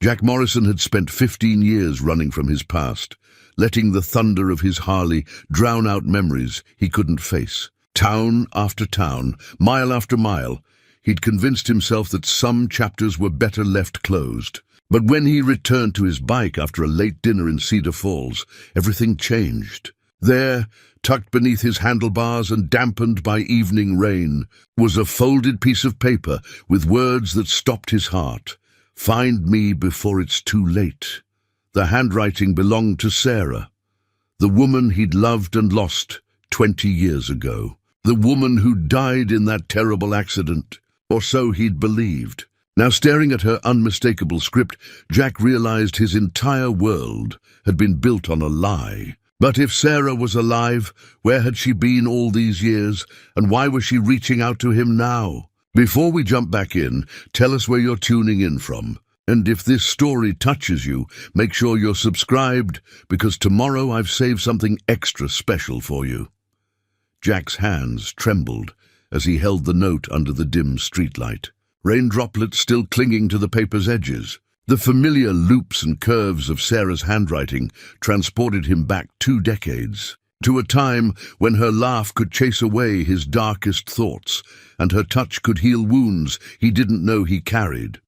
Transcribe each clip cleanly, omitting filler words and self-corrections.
Jack Morrison had spent 15 years running from his past, letting the thunder of his Harley drown out memories he couldn't face. Town after town, mile after mile, he'd convinced himself that some chapters were better left closed. But when he returned to his bike after a late dinner in Cedar Falls, everything changed. There, tucked beneath his handlebars and dampened by evening rain, was a folded piece of paper with words that stopped his heart. "Find me before it's too late." The handwriting belonged to Sarah, the woman he'd loved and lost 20 years ago. The woman who died in that terrible accident, or so he'd believed. Now, staring at her unmistakable script, Jack realized his entire world had been built on a lie. But if Sarah was alive, where had she been all these years, and why was she reaching out to him now? Before we jump back in, tell us where you're tuning in from. And if this story touches you, make sure you're subscribed, because tomorrow I've saved something extra special for you. Jack's hands trembled as he held the note under the dim streetlight, rain droplets still clinging to the paper's edges. The familiar loops and curves of Sarah's handwriting transported him back 2 decades, to a time when her laugh could chase away his darkest thoughts, and her touch could heal wounds he didn't know he carried.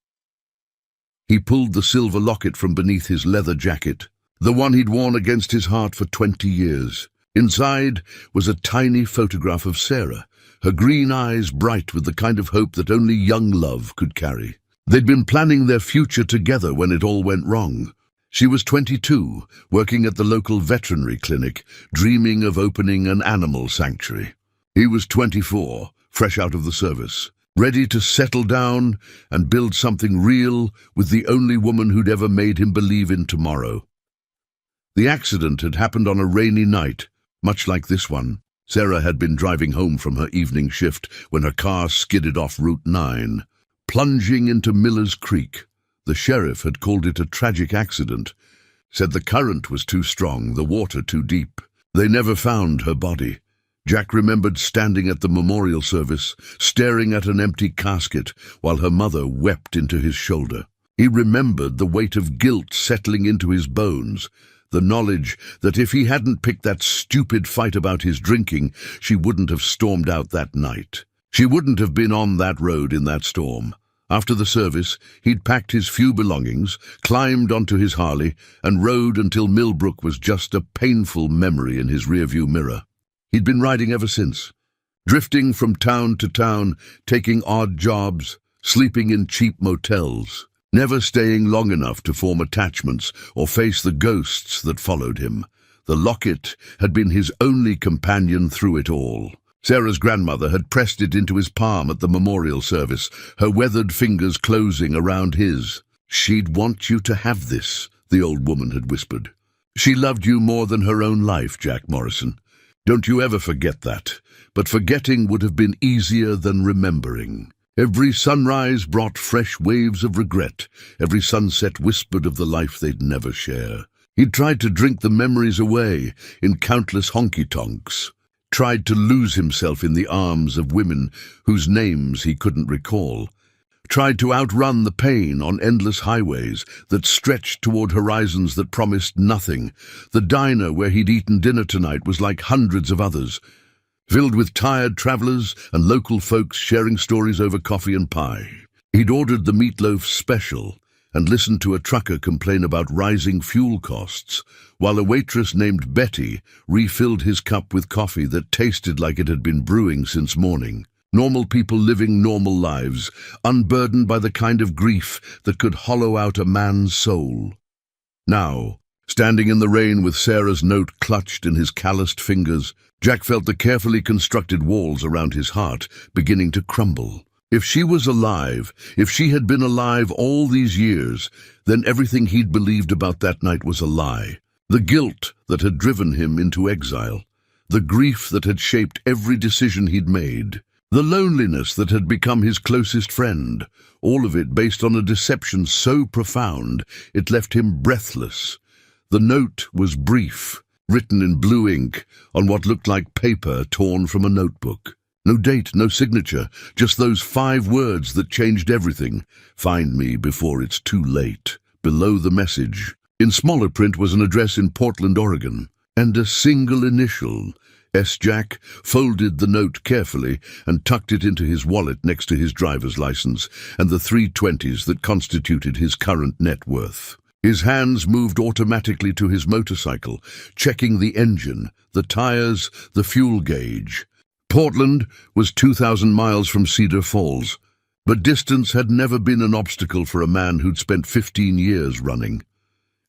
He pulled the silver locket from beneath his leather jacket, the one he'd worn against his heart for 20 years. Inside was a tiny photograph of Sarah, her green eyes bright with the kind of hope that only young love could carry. They'd been planning their future together when it all went wrong. She was 22, working at the local veterinary clinic, dreaming of opening an animal sanctuary. He was 24, fresh out of the service, ready to settle down and build something real with the only woman who'd ever made him believe in tomorrow. The accident had happened on a rainy night, much like this one. Sarah had been driving home from her evening shift when her car skidded off Route 9, plunging into Miller's Creek. The sheriff had called it a tragic accident, said the current was too strong, the water too deep. They never found her body. Jack remembered standing at the memorial service, staring at an empty casket while her mother wept into his shoulder. He remembered the weight of guilt settling into his bones, the knowledge that if he hadn't picked that stupid fight about his drinking, she wouldn't have stormed out that night. She wouldn't have been on that road in that storm. After the service, he'd packed his few belongings, climbed onto his Harley, and rode until Millbrook was just a painful memory in his rearview mirror. He'd been riding ever since, drifting from town to town, taking odd jobs, sleeping in cheap motels, never staying long enough to form attachments or face the ghosts that followed him. The locket had been his only companion through it all. Sarah's grandmother had pressed it into his palm at the memorial service, her weathered fingers closing around his. "She'd want you to have this," the old woman had whispered. "She loved you more than her own life, Jack Morrison. Don't you ever forget that." But forgetting would have been easier than remembering. Every sunrise brought fresh waves of regret. Every sunset whispered of the life they'd never share. He'd tried to drink the memories away in countless honky-tonks, tried to lose himself in the arms of women whose names he couldn't recall, tried to outrun the pain on endless highways that stretched toward horizons that promised nothing. The diner where he'd eaten dinner tonight was like hundreds of others, filled with tired travelers and local folks sharing stories over coffee and pie. He'd ordered the meatloaf special and listened to a trucker complain about rising fuel costs, while a waitress named Betty refilled his cup with coffee that tasted like it had been brewing since morning. Normal people living normal lives, unburdened by the kind of grief that could hollow out a man's soul. Now, standing in the rain with Sarah's note clutched in his calloused fingers, Jack felt the carefully constructed walls around his heart beginning to crumble. If she was alive, if she had been alive all these years, then everything he'd believed about that night was a lie. The guilt that had driven him into exile, the grief that had shaped every decision he'd made, the loneliness that had become his closest friend, all of it based on a deception so profound it left him breathless. The note was brief, written in blue ink on what looked like paper torn from a notebook. No date, no signature, just those 5 words that changed everything. "Find me before it's too late." below the message. In smaller print was an address in Portland, Oregon, and a single initial, S. Jack folded the note carefully and tucked it into his wallet next to his driver's license and the 320s that constituted his current net worth. His hands moved automatically to his motorcycle, checking the engine, the tires, the fuel gauge. Portland was 2,000 miles from Cedar Falls, but distance had never been an obstacle for a man who'd spent 15 years running.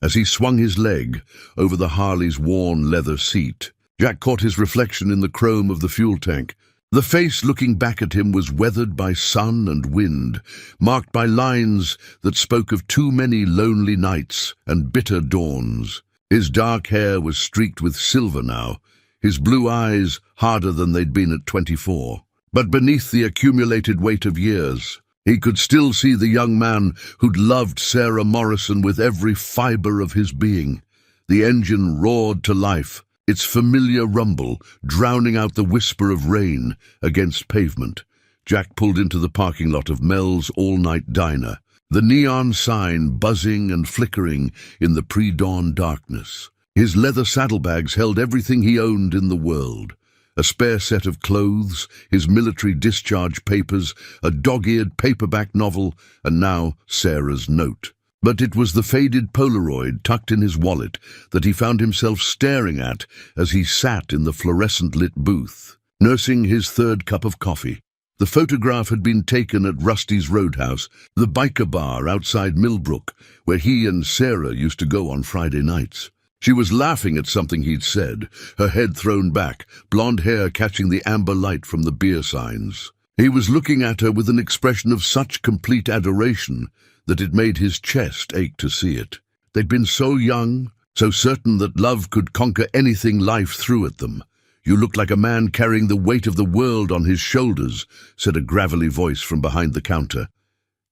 As he swung his leg over the Harley's worn leather seat, Jack caught his reflection in the chrome of the fuel tank. The face looking back at him was weathered by sun and wind, marked by lines that spoke of too many lonely nights and bitter dawns. His dark hair was streaked with silver now, his blue eyes harder than they'd been at 24. But beneath the accumulated weight of years, he could still see the young man who'd loved Sarah Morrison with every fiber of his being. The engine roared to life, its familiar rumble drowning out the whisper of rain against pavement. Jack pulled into the parking lot of Mel's all-night diner, the neon sign buzzing and flickering in the pre-dawn darkness. His leather saddlebags held everything he owned in the world. A spare set of clothes, his military discharge papers, a dog-eared paperback novel, and now Sarah's note. But it was the faded Polaroid tucked in his wallet that he found himself staring at as he sat in the fluorescent-lit booth, nursing his third cup of coffee. The photograph had been taken at Rusty's Roadhouse, the biker bar outside Millbrook, where he and Sarah used to go on Friday nights. She was laughing at something he'd said, her head thrown back, blonde hair catching the amber light from the beer signs. He was looking at her with an expression of such complete adoration that it made his chest ache to see it. They'd been so young, so certain that love could conquer anything life threw at them. "You look like a man carrying the weight of the world on his shoulders," said a gravelly voice from behind the counter.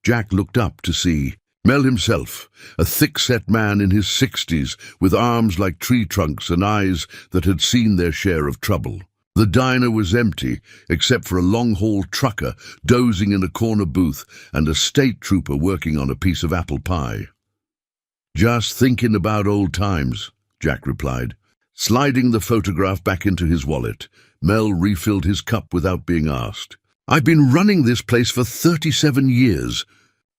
Jack looked up to see Mel himself, a thick-set man in his 60s, with arms like tree trunks and eyes that had seen their share of trouble. The diner was empty, except for a long-haul trucker dozing in a corner booth and a state trooper working on a piece of apple pie. "Just thinking about old times," Jack replied. Sliding the photograph back into his wallet, Mel refilled his cup without being asked. "I've been running this place for 37 years.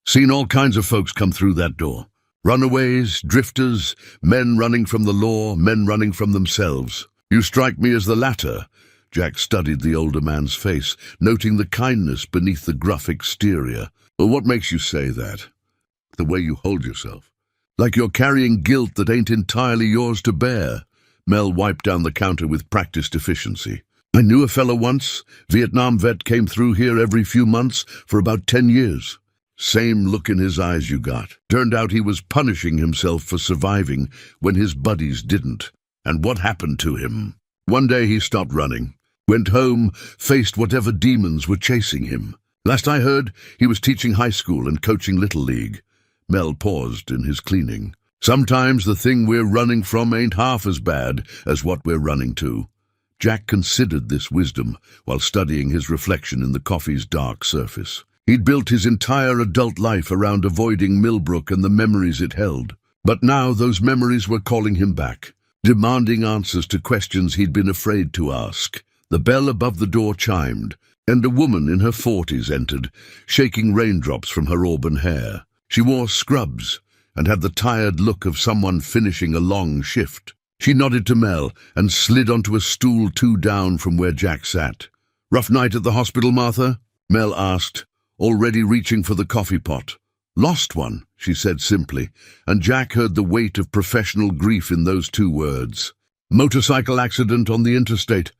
Seen all kinds of folks come through that door. Runaways, drifters, men running from the law, men running from themselves. You strike me as the latter." Jack studied the older man's face, noting the kindness beneath the gruff exterior. "Well, what makes you say that?" "The way you hold yourself. Like you're carrying guilt that ain't entirely yours to bear." Mel wiped down the counter with practiced efficiency. "I knew a fellow once. Vietnam vet, came through here every few months for about 10 years. Same look in his eyes you got. Turned out he was punishing himself for surviving when his buddies didn't. And what happened to him? One day he stopped running. Went home, faced whatever demons were chasing him. Last I heard, he was teaching high school and coaching Little League." Mel paused in his cleaning. "Sometimes the thing we're running from ain't half as bad as what we're running to." Jack considered this wisdom while studying his reflection in the coffee's dark surface. He'd built his entire adult life around avoiding Millbrook and the memories it held. But now those memories were calling him back, demanding answers to questions he'd been afraid to ask. The bell above the door chimed, and a woman in her 40s entered, shaking raindrops from her auburn hair. She wore scrubs and had the tired look of someone finishing a long shift. She nodded to Mel and slid onto a stool 2 down from where Jack sat. "Rough night at the hospital, Martha?" Mel asked, already reaching for the coffee pot. "Lost one," she said simply, and Jack heard the weight of professional grief in those 2 words. "Motorcycle accident on the interstate.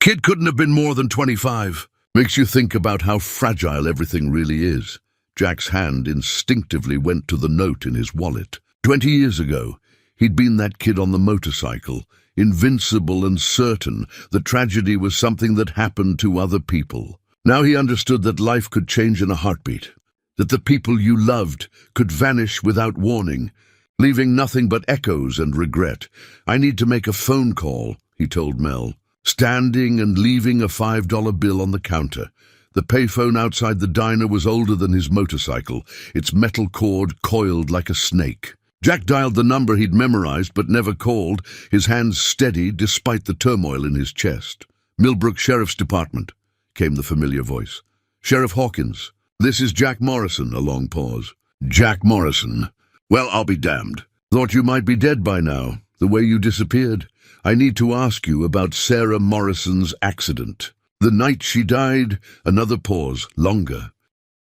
Kid couldn't have been more than 25. Makes you think about how fragile everything really is." Jack's hand instinctively went to the note in his wallet. 20 years ago, he'd been that kid on the motorcycle, invincible and certain that tragedy was something that happened to other people. Now he understood that life could change in a heartbeat, that the people you loved could vanish without warning, leaving nothing but echoes and regret. "I need to make a phone call," he told Mel, standing and leaving a $5 bill on the counter. The payphone outside the diner was older than his motorcycle, its metal cord coiled like a snake. Jack dialed the number he'd memorized but never called, his hands steady despite the turmoil in his chest. "Millbrook Sheriff's Department," came the familiar voice. "Sheriff Hawkins, this is Jack Morrison." A long pause. "Jack Morrison? Well, I'll be damned. Thought you might be dead by now, the way you disappeared. I need to ask you about Sarah Morrison's accident. The night she died." Another pause, longer.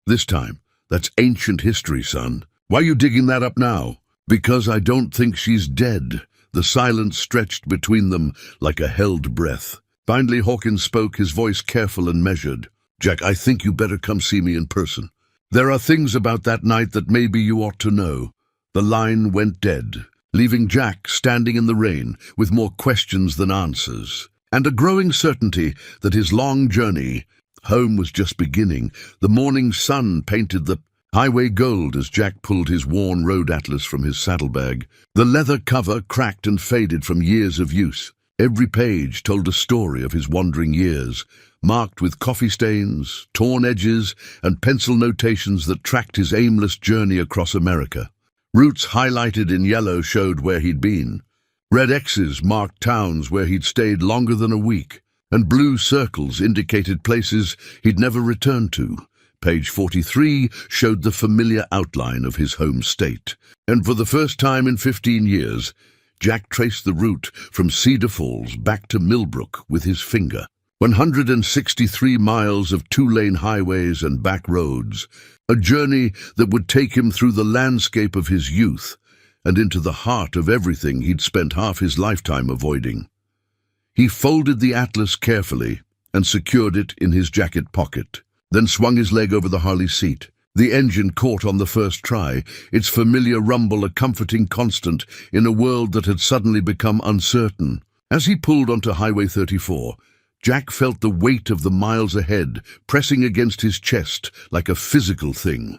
"This time, that's ancient history, son. Why are you digging that up now?" "Because I don't think she's dead." The silence stretched between them like a held breath. Finally Hawkins spoke, his voice careful and measured. "Jack, I think you better come see me in person. There are things about that night that maybe you ought to know." The line went dead, leaving Jack standing in the rain with more questions than answers, and a growing certainty that his long journey home was just beginning. The morning sun painted the highway gold as Jack pulled his worn road atlas from his saddlebag. The leather cover cracked and faded from years of use. Every page told a story of his wandering years, marked with coffee stains, torn edges, and pencil notations that tracked his aimless journey across America. Routes highlighted in yellow showed where he'd been. Red X's marked towns where he'd stayed longer than a week, and blue circles indicated places he'd never returned to. Page 43 showed the familiar outline of his home state, and for the first time in 15 years, Jack traced the route from Cedar Falls back to Millbrook with his finger. 163 miles of two-lane highways and back roads, a journey that would take him through the landscape of his youth and into the heart of everything he'd spent half his lifetime avoiding. He folded the atlas carefully and secured it in his jacket pocket, then swung his leg over the Harley seat. The engine caught on the first try, its familiar rumble a comforting constant in a world that had suddenly become uncertain. As he pulled onto Highway 34, Jack felt the weight of the miles ahead pressing against his chest like a physical thing.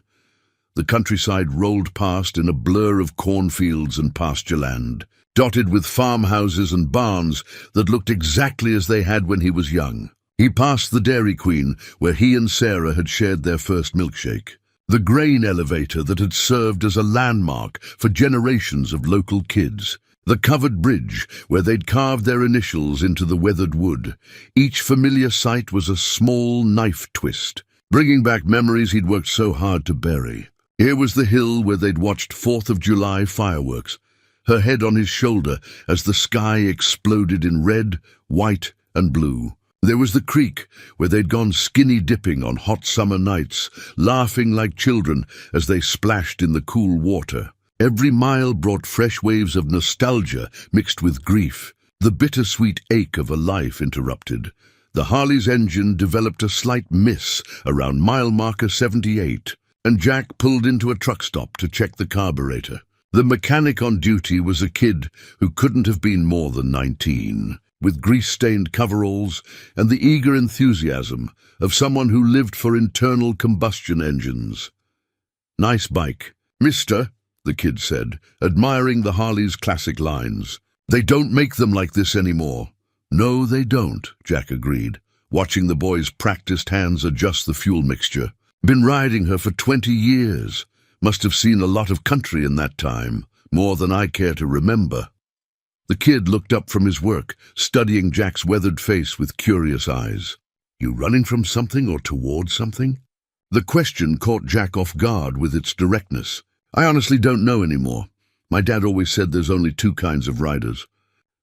The countryside rolled past in a blur of cornfields and pasture land, dotted with farmhouses and barns that looked exactly as they had when he was young. He passed the Dairy Queen, where he and Sarah had shared their first milkshake. The grain elevator that had served as a landmark for generations of local kids. The covered bridge where they'd carved their initials into the weathered wood. Each familiar sight was a small knife twist, bringing back memories he'd worked so hard to bury. Here was the hill where they'd watched 4th of July fireworks, her head on his shoulder as the sky exploded in red, white, and blue. There was the creek where they'd gone skinny dipping on hot summer nights, laughing like children as they splashed in the cool water. Every mile brought fresh waves of nostalgia mixed with grief, the bittersweet ache of a life interrupted. The Harley's engine developed a slight miss around mile marker 78, and Jack pulled into a truck stop to check the carburetor. The mechanic on duty was a kid who couldn't have been more than 19. With grease-stained coveralls and the eager enthusiasm of someone who lived for internal combustion engines. "Nice bike, mister," the kid said, admiring the Harley's classic lines. "They don't make them like this anymore." "No, they don't," Jack agreed, watching the boy's practiced hands adjust the fuel mixture. "Been riding her for 20 years. Must have seen a lot of country in that time, more than I care to remember." The kid looked up from his work, studying Jack's weathered face with curious eyes. "You running from something or toward something?" The question caught Jack off guard with its directness. "I honestly don't know anymore. My dad always said there's only two kinds of riders.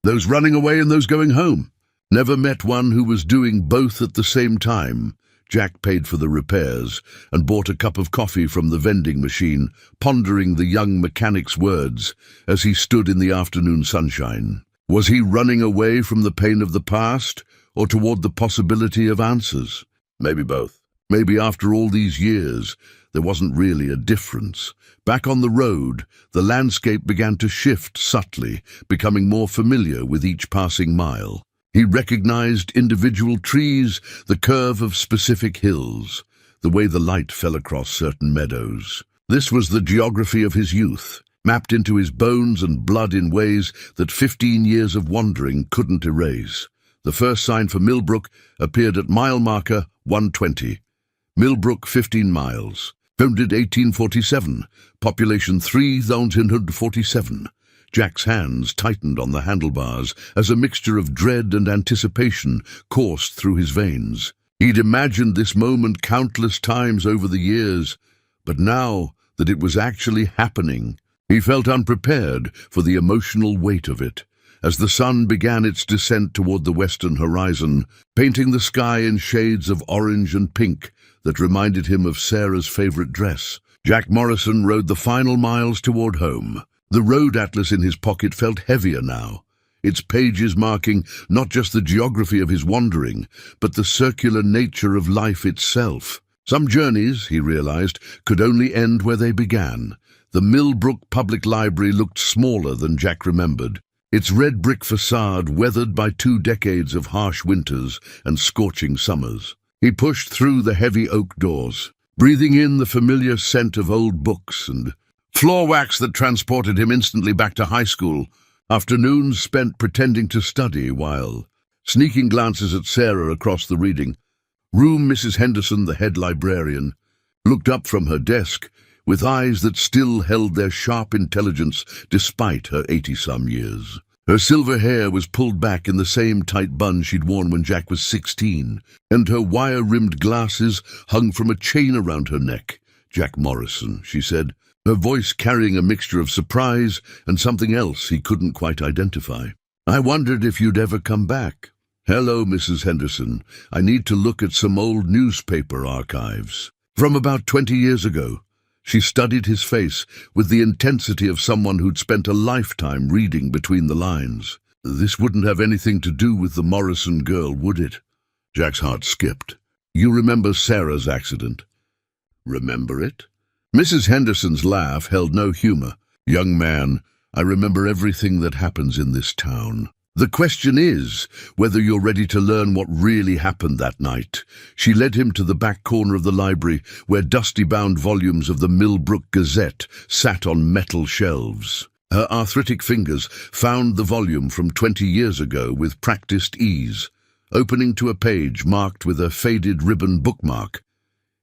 Those running away and those going home. Never met one who was doing both at the same time." Jack paid for the repairs and bought a cup of coffee from the vending machine, pondering the young mechanic's words as he stood in the afternoon sunshine. Was he running away from the pain of the past or toward the possibility of answers? Maybe both. Maybe after all these years, there wasn't really a difference. Back on the road, the landscape began to shift subtly, becoming more familiar with each passing mile. He recognized individual trees, the curve of specific hills, the way the light fell across certain meadows. This was the geography of his youth, mapped into his bones and blood in ways that 15 years of wandering couldn't erase. The first sign for Millbrook appeared at mile marker 120. Millbrook, 15 miles. Founded 1847. Population 3,147. Jack's hands tightened on the handlebars as a mixture of dread and anticipation coursed through his veins. He'd imagined this moment countless times over the years, but now that it was actually happening, he felt unprepared for the emotional weight of it. As the sun began its descent toward the western horizon, painting the sky in shades of orange and pink that reminded him of Sarah's favorite dress, Jack Morrison rode the final miles toward home. The road atlas in his pocket felt heavier now, its pages marking not just the geography of his wandering, but the circular nature of life itself. Some journeys, he realized, could only end where they began. The Millbrook Public Library looked smaller than Jack remembered, its red brick facade weathered by 2 decades of harsh winters and scorching summers. He pushed through the heavy oak doors, breathing in the familiar scent of old books and floor wax that transported him instantly back to high school, afternoons spent pretending to study while sneaking glances at Sarah across the reading room. Mrs. Henderson, the head librarian, looked up from her desk with eyes that still held their sharp intelligence despite her 80-some years. Her silver hair was pulled back in the same tight bun she'd worn when Jack was 16, and her wire-rimmed glasses hung from a chain around her neck. "Jack Morrison," she said, her voice carrying a mixture of surprise and something else he couldn't quite identify. "I wondered if you'd ever come back." "Hello, Mrs. Henderson. I need to look at some old newspaper archives from about 20 years ago." She studied his face with the intensity of someone who'd spent a lifetime reading between the lines. "This wouldn't have anything to do with the Morrison girl, would it?" Jack's heart skipped. "You remember Sarah's accident?" "Remember it?" Mrs. Henderson's laugh held no humor. "Young man, I remember everything that happens in this town. The question is whether you're ready to learn what really happened that night." She led him to the back corner of the library, where dusty-bound volumes of the Millbrook Gazette sat on metal shelves. Her arthritic fingers found the volume from 20 years ago with practiced ease, opening to a page marked with a faded ribbon bookmark.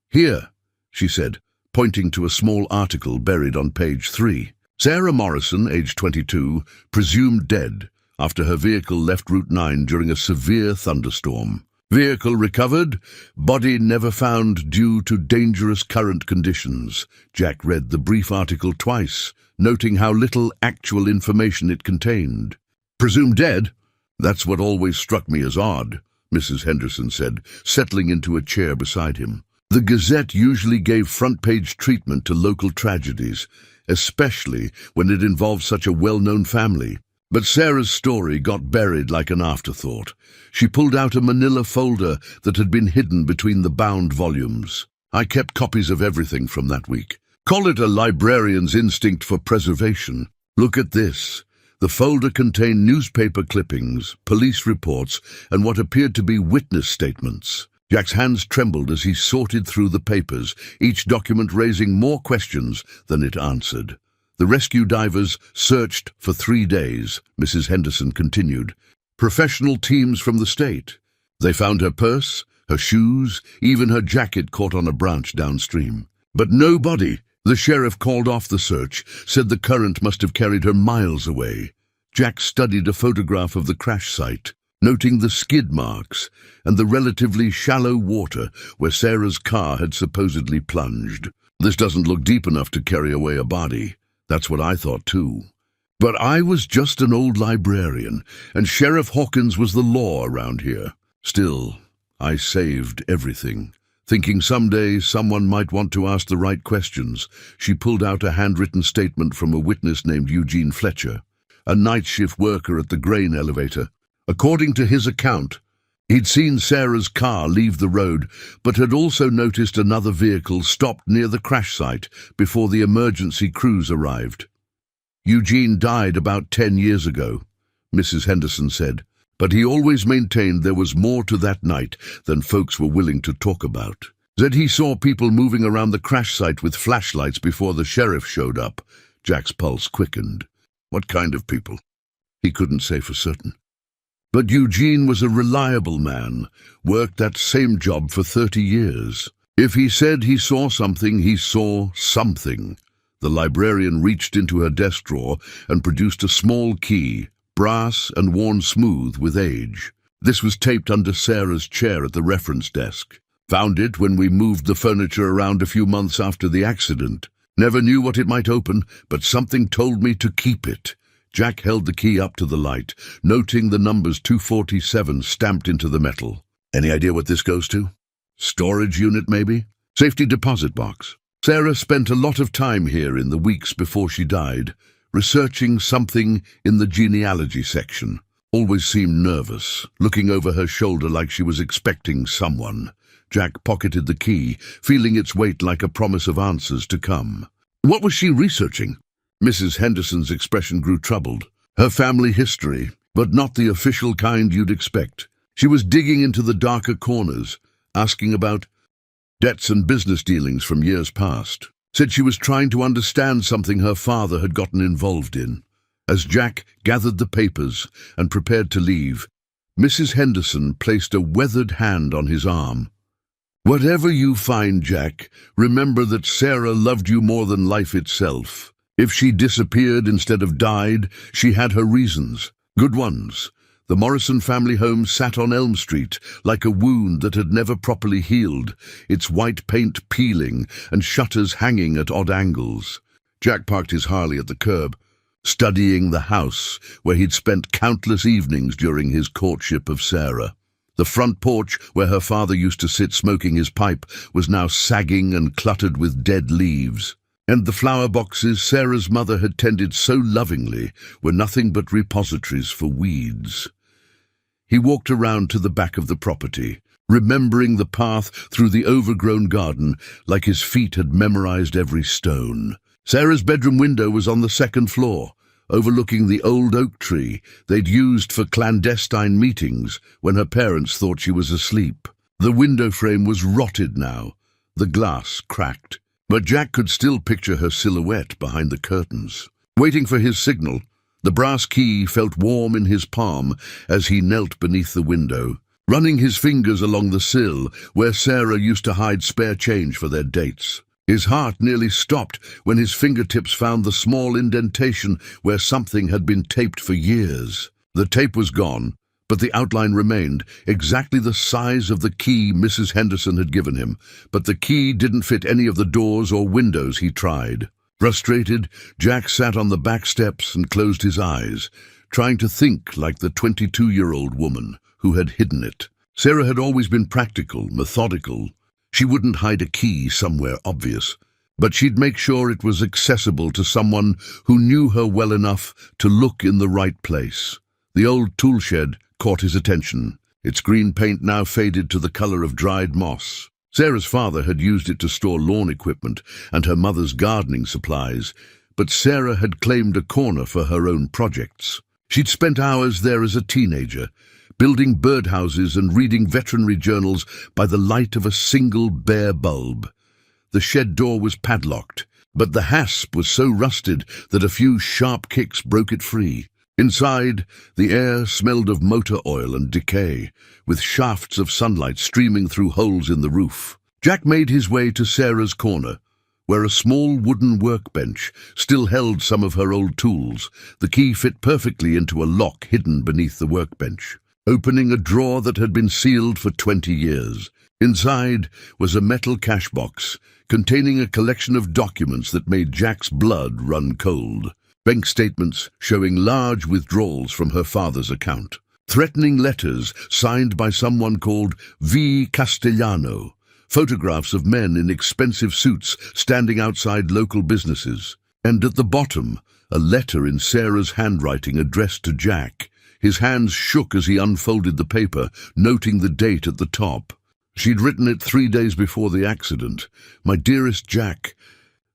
"Here," she said, pointing to a small article buried on page 3. Sarah Morrison, age 22, presumed dead after her vehicle left Route 9 during a severe thunderstorm. Vehicle recovered, body never found due to dangerous current conditions. Jack read the brief article twice, noting how little actual information it contained. "Presumed dead? That's what always struck me as odd," Mrs. Henderson said, settling into a chair beside him. The Gazette usually gave front-page treatment to local tragedies, especially when it involved such a well-known family. But Sarah's story got buried like an afterthought. She pulled out a manila folder that had been hidden between the bound volumes. "I kept copies of everything from that week. Call it a librarian's instinct for preservation. Look at this." The folder contained newspaper clippings, police reports, and what appeared to be witness statements. Jack's hands trembled as he sorted through the papers, each document raising more questions than it answered. "The rescue divers searched for 3 days," Mrs. Henderson continued. "Professional teams from the state. They found her purse, her shoes, even her jacket caught on a branch downstream. But no body. The sheriff called off the search, said the current must have carried her miles away." Jack studied a photograph of the crash site, noting the skid marks and the relatively shallow water where Sarah's car had supposedly plunged. "This doesn't look deep enough to carry away a body." That's what I thought too. But I was just an old librarian, and Sheriff Hawkins was the law around here. Still, I saved everything, thinking someday someone might want to ask the right questions. She pulled out a handwritten statement from a witness named Eugene Fletcher, a night shift worker at the grain elevator. According to his account, he'd seen Sarah's car leave the road, but had also noticed another vehicle stopped near the crash site before the emergency crews arrived. "Eugene died about 10 years ago," Mrs. Henderson said, "but he always maintained there was more to that night than folks were willing to talk about. Said he saw people moving around the crash site with flashlights before the sheriff showed up." Jack's pulse quickened. What kind of people? He couldn't say for certain. But Eugene was a reliable man, worked that same job for 30 years. If he said he saw something, he saw something. The librarian reached into her desk drawer and produced a small key, brass and worn smooth with age. This was taped under Sarah's chair at the reference desk. Found it when we moved the furniture around a few months after the accident. Never knew what it might open, but something told me to keep it. Jack held the key up to the light, noting the numbers 247 stamped into the metal. Any idea what this goes to? Storage unit, maybe? Safety deposit box. Sarah spent a lot of time here in the weeks before she died, researching something in the genealogy section. Always seemed nervous, looking over her shoulder like she was expecting someone. Jack pocketed the key, feeling its weight like a promise of answers to come. What was she researching? Mrs. Henderson's expression grew troubled. Her family history, but not the official kind you'd expect. She was digging into the darker corners, asking about debts and business dealings from years past. Said she was trying to understand something her father had gotten involved in. As Jack gathered the papers and prepared to leave, Mrs. Henderson placed a weathered hand on his arm. Whatever you find, Jack, remember that Sarah loved you more than life itself. If she disappeared instead of died, she had her reasons, good ones. The Morrison family home sat on Elm Street, like a wound that had never properly healed, its white paint peeling and shutters hanging at odd angles. Jack parked his Harley at the curb, studying the house where he'd spent countless evenings during his courtship of Sarah. The front porch, where her father used to sit smoking his pipe, was now sagging and cluttered with dead leaves. And the flower boxes Sarah's mother had tended so lovingly were nothing but repositories for weeds. He walked around to the back of the property, remembering the path through the overgrown garden like his feet had memorized every stone. Sarah's bedroom window was on the second floor, overlooking the old oak tree they'd used for clandestine meetings when her parents thought she was asleep. The window frame was rotted now, the glass cracked, but Jack could still picture her silhouette behind the curtains. Waiting for his signal, the brass key felt warm in his palm as he knelt beneath the window, running his fingers along the sill where Sarah used to hide spare change for their dates. His heart nearly stopped when his fingertips found the small indentation where something had been taped for years. The tape was gone, but the outline remained, exactly the size of the key Mrs. Henderson had given him, but the key didn't fit any of the doors or windows he tried. Frustrated, Jack sat on the back steps and closed his eyes, trying to think like the 22-year-old woman who had hidden it. Sarah had always been practical, methodical. She wouldn't hide a key somewhere obvious, but she'd make sure it was accessible to someone who knew her well enough to look in the right place. The old tool shed caught his attention, its green paint now faded to the color of dried moss. Sarah's father had used it to store lawn equipment and her mother's gardening supplies, but Sarah had claimed a corner for her own projects. She'd spent hours there as a teenager, building birdhouses and reading veterinary journals by the light of a single bare bulb. The shed door was padlocked, but the hasp was so rusted that a few sharp kicks broke it free. Inside, the air smelled of motor oil and decay, with shafts of sunlight streaming through holes in the roof. Jack made his way to Sarah's corner, where a small wooden workbench still held some of her old tools. The key fit perfectly into a lock hidden beneath the workbench, opening a drawer that had been sealed for 20 years. Inside was a metal cash box containing a collection of documents that made Jack's blood run cold. Bank statements showing large withdrawals from her father's account. Threatening letters signed by someone called V. Castellano. Photographs of men in expensive suits standing outside local businesses. And at the bottom, a letter in Sarah's handwriting addressed to Jack. His hands shook as he unfolded the paper, noting the date at the top. She'd written it 3 days before the accident. "My dearest Jack,"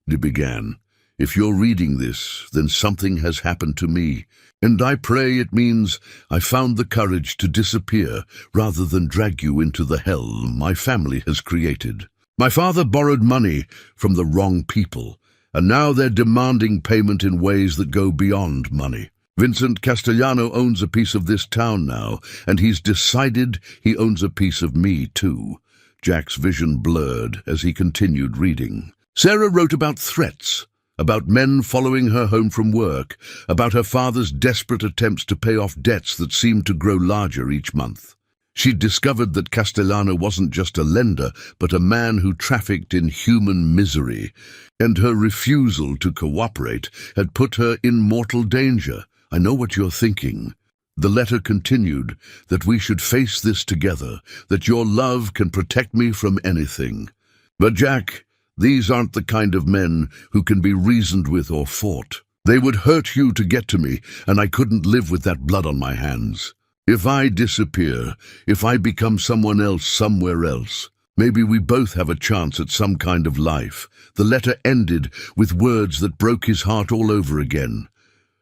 it began. "If you're reading this, then something has happened to me, and I pray it means I found the courage to disappear rather than drag you into the hell my family has created. My father borrowed money from the wrong people, and now they're demanding payment in ways that go beyond money. Vincent Castellano owns a piece of this town now, and he's decided he owns a piece of me too. Jack's vision blurred as he continued reading. Sarah wrote about threats, about men following her home from work, about her father's desperate attempts to pay off debts that seemed to grow larger each month. She'd discovered that Castellano wasn't just a lender, but a man who trafficked in human misery, and her refusal to cooperate had put her in mortal danger. I know what you're thinking. The letter continued, that we should face this together, that your love can protect me from anything. But Jack, these aren't the kind of men who can be reasoned with or fought. They would hurt you to get to me, and I couldn't live with that blood on my hands. If I disappear, if I become someone else somewhere else, maybe we both have a chance at some kind of life. The letter ended with words that broke his heart all over again.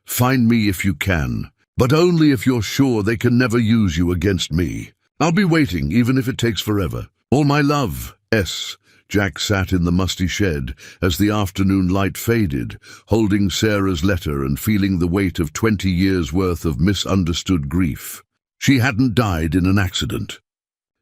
Find me if you can, but only if you're sure they can never use you against me. I'll be waiting, even if it takes forever. All my love, S. Jack sat in the musty shed as the afternoon light faded, holding Sarah's letter and feeling the weight of 20 years' worth of misunderstood grief. She hadn't died in an accident.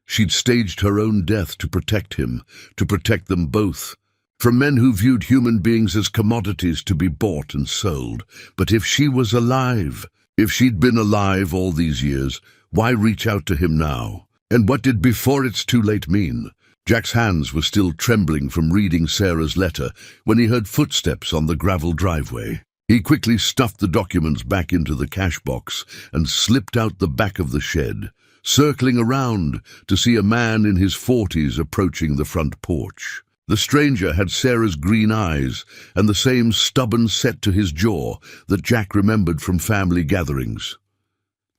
She'd staged her own death to protect him, to protect them both, from men who viewed human beings as commodities to be bought and sold. But if she was alive, if she'd been alive all these years, why reach out to him now? And what did "before it's too late" mean? Jack's hands were still trembling from reading Sarah's letter when he heard footsteps on the gravel driveway. He quickly stuffed the documents back into the cash box and slipped out the back of the shed, circling around to see a man in his 40s approaching the front porch. The stranger had Sarah's green eyes and the same stubborn set to his jaw that Jack remembered from family gatherings.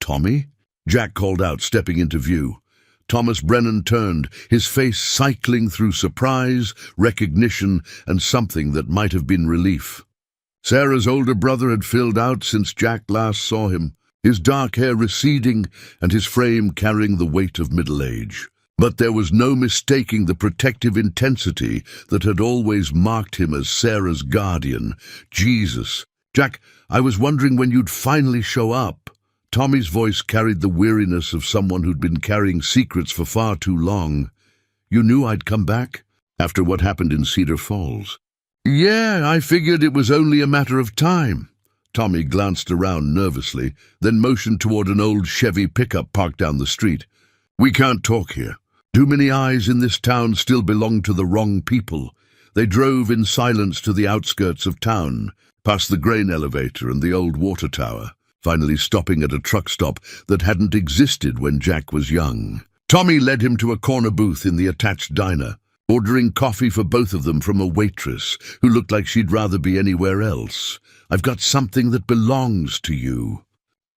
"Tommy?" Jack called out, stepping into view. Thomas Brennan turned, his face cycling through surprise, recognition, and something that might have been relief. Sarah's older brother had filled out since Jack last saw him, his dark hair receding and his frame carrying the weight of middle age. But there was no mistaking the protective intensity that had always marked him as Sarah's guardian. "Jesus. Jack, I was wondering when you'd finally show up." Tommy's voice carried the weariness of someone who'd been carrying secrets for far too long. "You knew I'd come back? After what happened in Cedar Falls?" "Yeah, I figured it was only a matter of time." Tommy glanced around nervously, then motioned toward an old Chevy pickup parked down the street. "We can't talk here. Too many eyes in this town still belong to the wrong people." They drove in silence to the outskirts of town, past the grain elevator and the old water tower, finally stopping at a truck stop that hadn't existed when Jack was young. Tommy led him to a corner booth in the attached diner, ordering coffee for both of them from a waitress who looked like she'd rather be anywhere else. "I've got something that belongs to you,"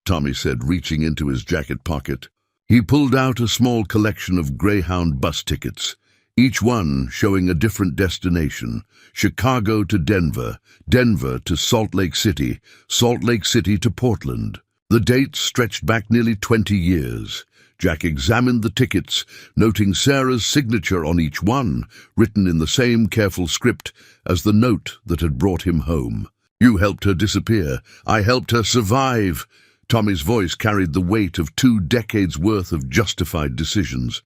Tommy said, reaching into his jacket pocket. He pulled out a small collection of Greyhound bus tickets, each one showing a different destination: Chicago to Denver, Denver to Salt Lake City, Salt Lake City to Portland. The dates stretched back nearly 20 years. Jack examined the tickets, noting Sarah's signature on each one, written in the same careful script as the note that had brought him home. "You helped her disappear. I helped her survive." Tommy's voice carried the weight of 2 decades' worth of justified decisions.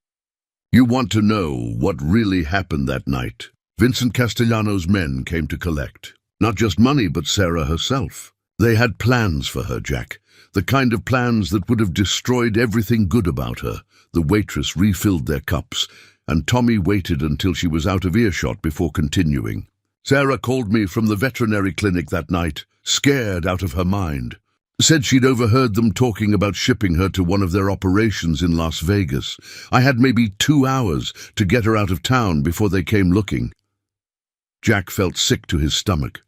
"You want to know what really happened that night? Vincent Castellano's men came to collect. Not just money, but Sarah herself. They had plans for her, Jack. The kind of plans that would have destroyed everything good about her." The waitress refilled their cups, and Tommy waited until she was out of earshot before continuing. "Sarah called me from the veterinary clinic that night, scared out of her mind. Said she'd overheard them talking about shipping her to one of their operations in Las Vegas. I had maybe 2 hours to get her out of town before they came looking." Jack felt sick to his stomach.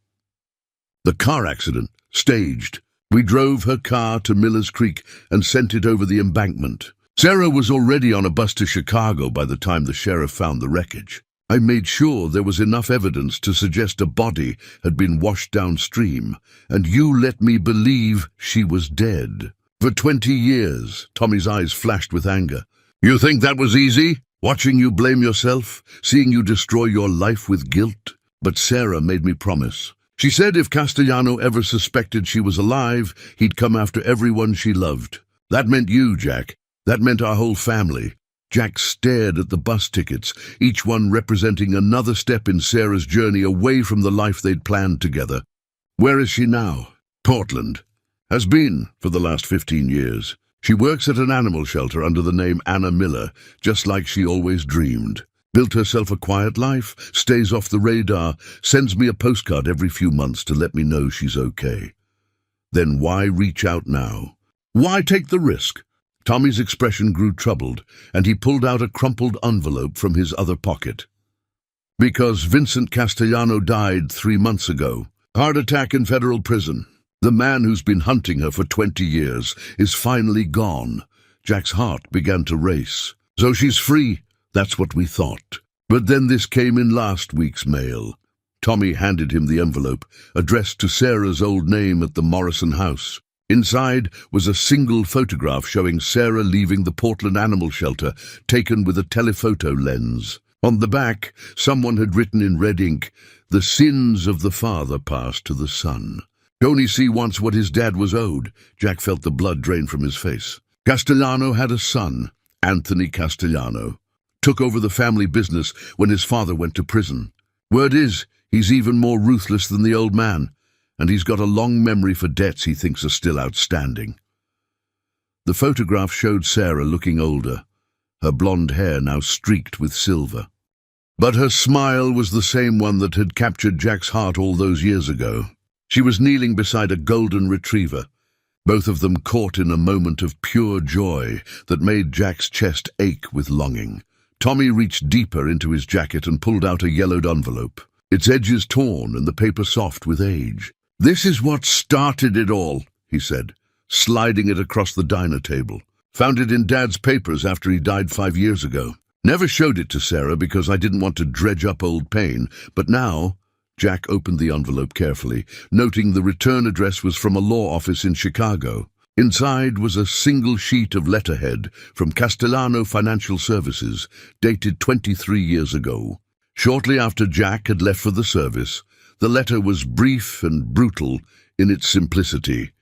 "The car accident, staged. We drove her car to Miller's Creek and sent it over the embankment. Sarah was already on a bus to Chicago by the time the sheriff found the wreckage. I made sure there was enough evidence to suggest a body had been washed downstream, and you let me believe she was dead. For 20 years, Tommy's eyes flashed with anger. You think that was easy? Watching you blame yourself, seeing you destroy your life with guilt? But Sarah made me promise. She said if Castellano ever suspected she was alive, he'd come after everyone she loved. That meant you, Jack. That meant our whole family. Jack stared at the bus tickets, each one representing another step in Sarah's journey away from the life they'd planned together. Where is she now? Portland. Has been for the last 15 years. She works at an animal shelter under the name Anna Miller, just like she always dreamed. Built herself a quiet life, stays off the radar, sends me a postcard every few months to let me know she's okay. Then why reach out now? Why take the risk? Tommy's expression grew troubled, and he pulled out a crumpled envelope from his other pocket. Because Vincent Castellano died 3 months ago. Heart attack in federal prison. The man who's been hunting her for 20 years is finally gone. Jack's heart began to race. So she's free, that's what we thought. But then this came in last week's mail. Tommy handed him the envelope, addressed to Sarah's old name at the Morrison house. Inside was a single photograph showing Sarah leaving the Portland animal shelter, taken with a telephoto lens. On the back, someone had written in red ink, "The sins of the father passed to the son." Only see once what his dad was owed. Jack felt the blood drain from his face. Castellano had a son, Anthony Castellano. Took over the family business when his father went to prison. Word is, he's even more ruthless than the old man, and he's got a long memory for debts he thinks are still outstanding. The photograph showed Sarah looking older, her blonde hair now streaked with silver. But her smile was the same one that had captured Jack's heart all those years ago. She was kneeling beside a golden retriever, both of them caught in a moment of pure joy that made Jack's chest ache with longing. Tommy reached deeper into his jacket and pulled out a yellowed envelope, its edges torn and the paper soft with age. "This is what started it all," he said, sliding it across the diner table. "Found it in Dad's papers after he died 5 years ago. Never showed it to Sarah because I didn't want to dredge up old pain, but now—" Jack opened the envelope carefully, noting the return address was from a law office in Chicago. Inside was a single sheet of letterhead from Castellano Financial Services, dated 23 years ago. Shortly after Jack had left for the service, the letter was brief and brutal in its simplicity.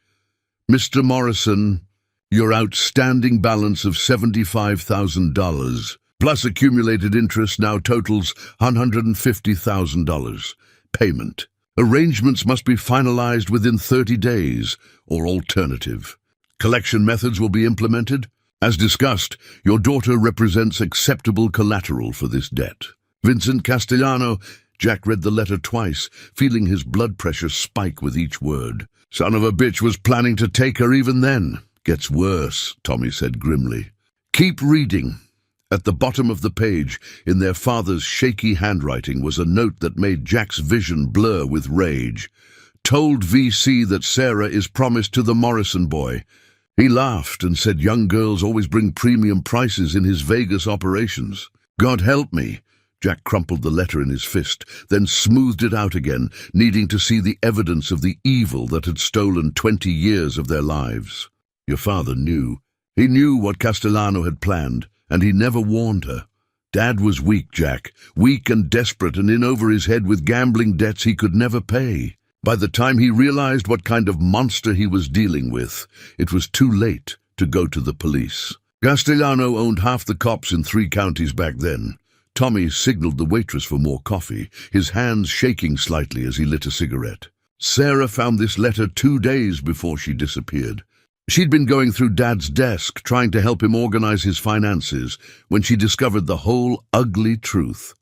"Mr. Morrison, your outstanding balance of $75,000, plus accumulated interest, now totals $150,000. Payment. Arrangements must be finalized within 30 days, or alternative. Collection methods will be implemented. As discussed, your daughter represents acceptable collateral for this debt. Vincent Castellano." Jack read the letter twice, feeling his blood pressure spike with each word. "Son of a bitch was planning to take her even then. Gets worse," Tommy said grimly. "Keep reading." At the bottom of the page, in their father's shaky handwriting, was a note that made Jack's vision blur with rage. "Told VC that Sarah is promised to the Morrison boy." He laughed and said young girls always bring premium prices in his Vegas operations. "God help me." Jack crumpled the letter in his fist, then smoothed it out again, needing to see the evidence of the evil that had stolen 20 years of their lives. "Your father knew. He knew what Castellano had planned, and he never warned her. Dad was weak, Jack, weak and desperate and in over his head with gambling debts he could never pay. By the time he realized what kind of monster he was dealing with, it was too late to go to the police. Castellano owned half the cops in 3 counties back then." Tommy signaled the waitress for more coffee, his hands shaking slightly as he lit a cigarette. "Sarah found this letter 2 days before she disappeared. She'd been going through Dad's desk, trying to help him organize his finances, when she discovered the whole ugly truth.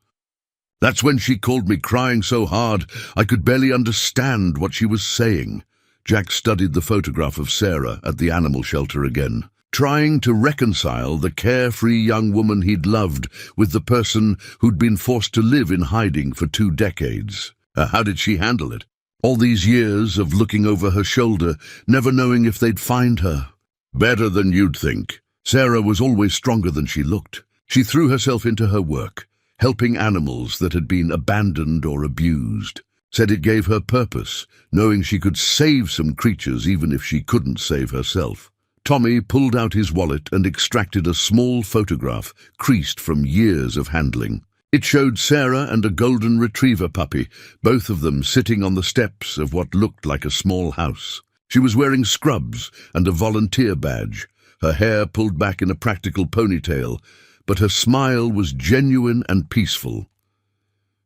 That's when she called me, crying so hard I could barely understand what she was saying." Jack studied the photograph of Sarah at the animal shelter again, trying to reconcile the carefree young woman he'd loved with the person who'd been forced to live in hiding for 2 decades. How did she handle it? All these years of looking over her shoulder, never knowing if they'd find her. "Better than you'd think." Sarah was always stronger than she looked. She threw herself into her work, helping animals that had been abandoned or abused. Said it gave her purpose, knowing she could save some creatures even if she couldn't save herself. Tommy pulled out his wallet and extracted a small photograph, creased from years of handling. It showed Sarah and a golden retriever puppy, both of them sitting on the steps of what looked like a small house. She was wearing scrubs and a volunteer badge, her hair pulled back in a practical ponytail, but her smile was genuine and peaceful.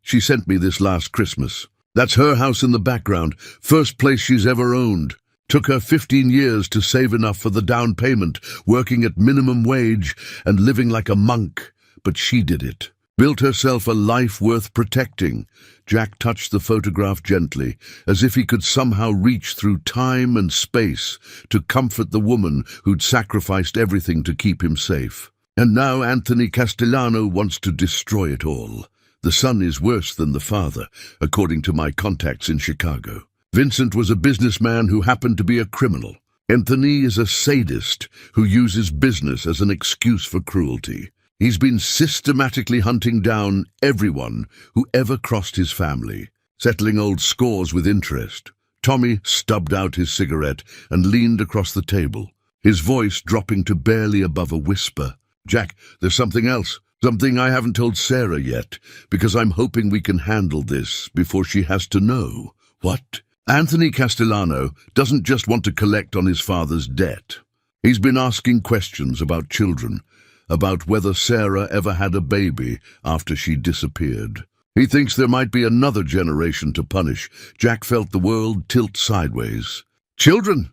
"She sent me this last Christmas. That's her house in the background, first place she's ever owned. Took her 15 years to save enough for the down payment, working at minimum wage and living like a monk, but she did it. Built herself a life worth protecting." Jack touched the photograph gently, as if he could somehow reach through time and space to comfort the woman who'd sacrificed everything to keep him safe. "And now Anthony Castellano wants to destroy it all. The son is worse than the father, according to my contacts in Chicago. Vincent was a businessman who happened to be a criminal. Anthony is a sadist who uses business as an excuse for cruelty. He's been systematically hunting down everyone who ever crossed his family, settling old scores with interest." Tommy stubbed out his cigarette and leaned across the table, his voice dropping to barely above a whisper. "Jack, there's something else. Something I haven't told Sarah yet, because I'm hoping we can handle this before she has to know." "What?" "Anthony Castellano doesn't just want to collect on his father's debt. He's been asking questions about children, about whether Sarah ever had a baby after she disappeared. He thinks there might be another generation to punish." Jack felt the world tilt sideways. "Children?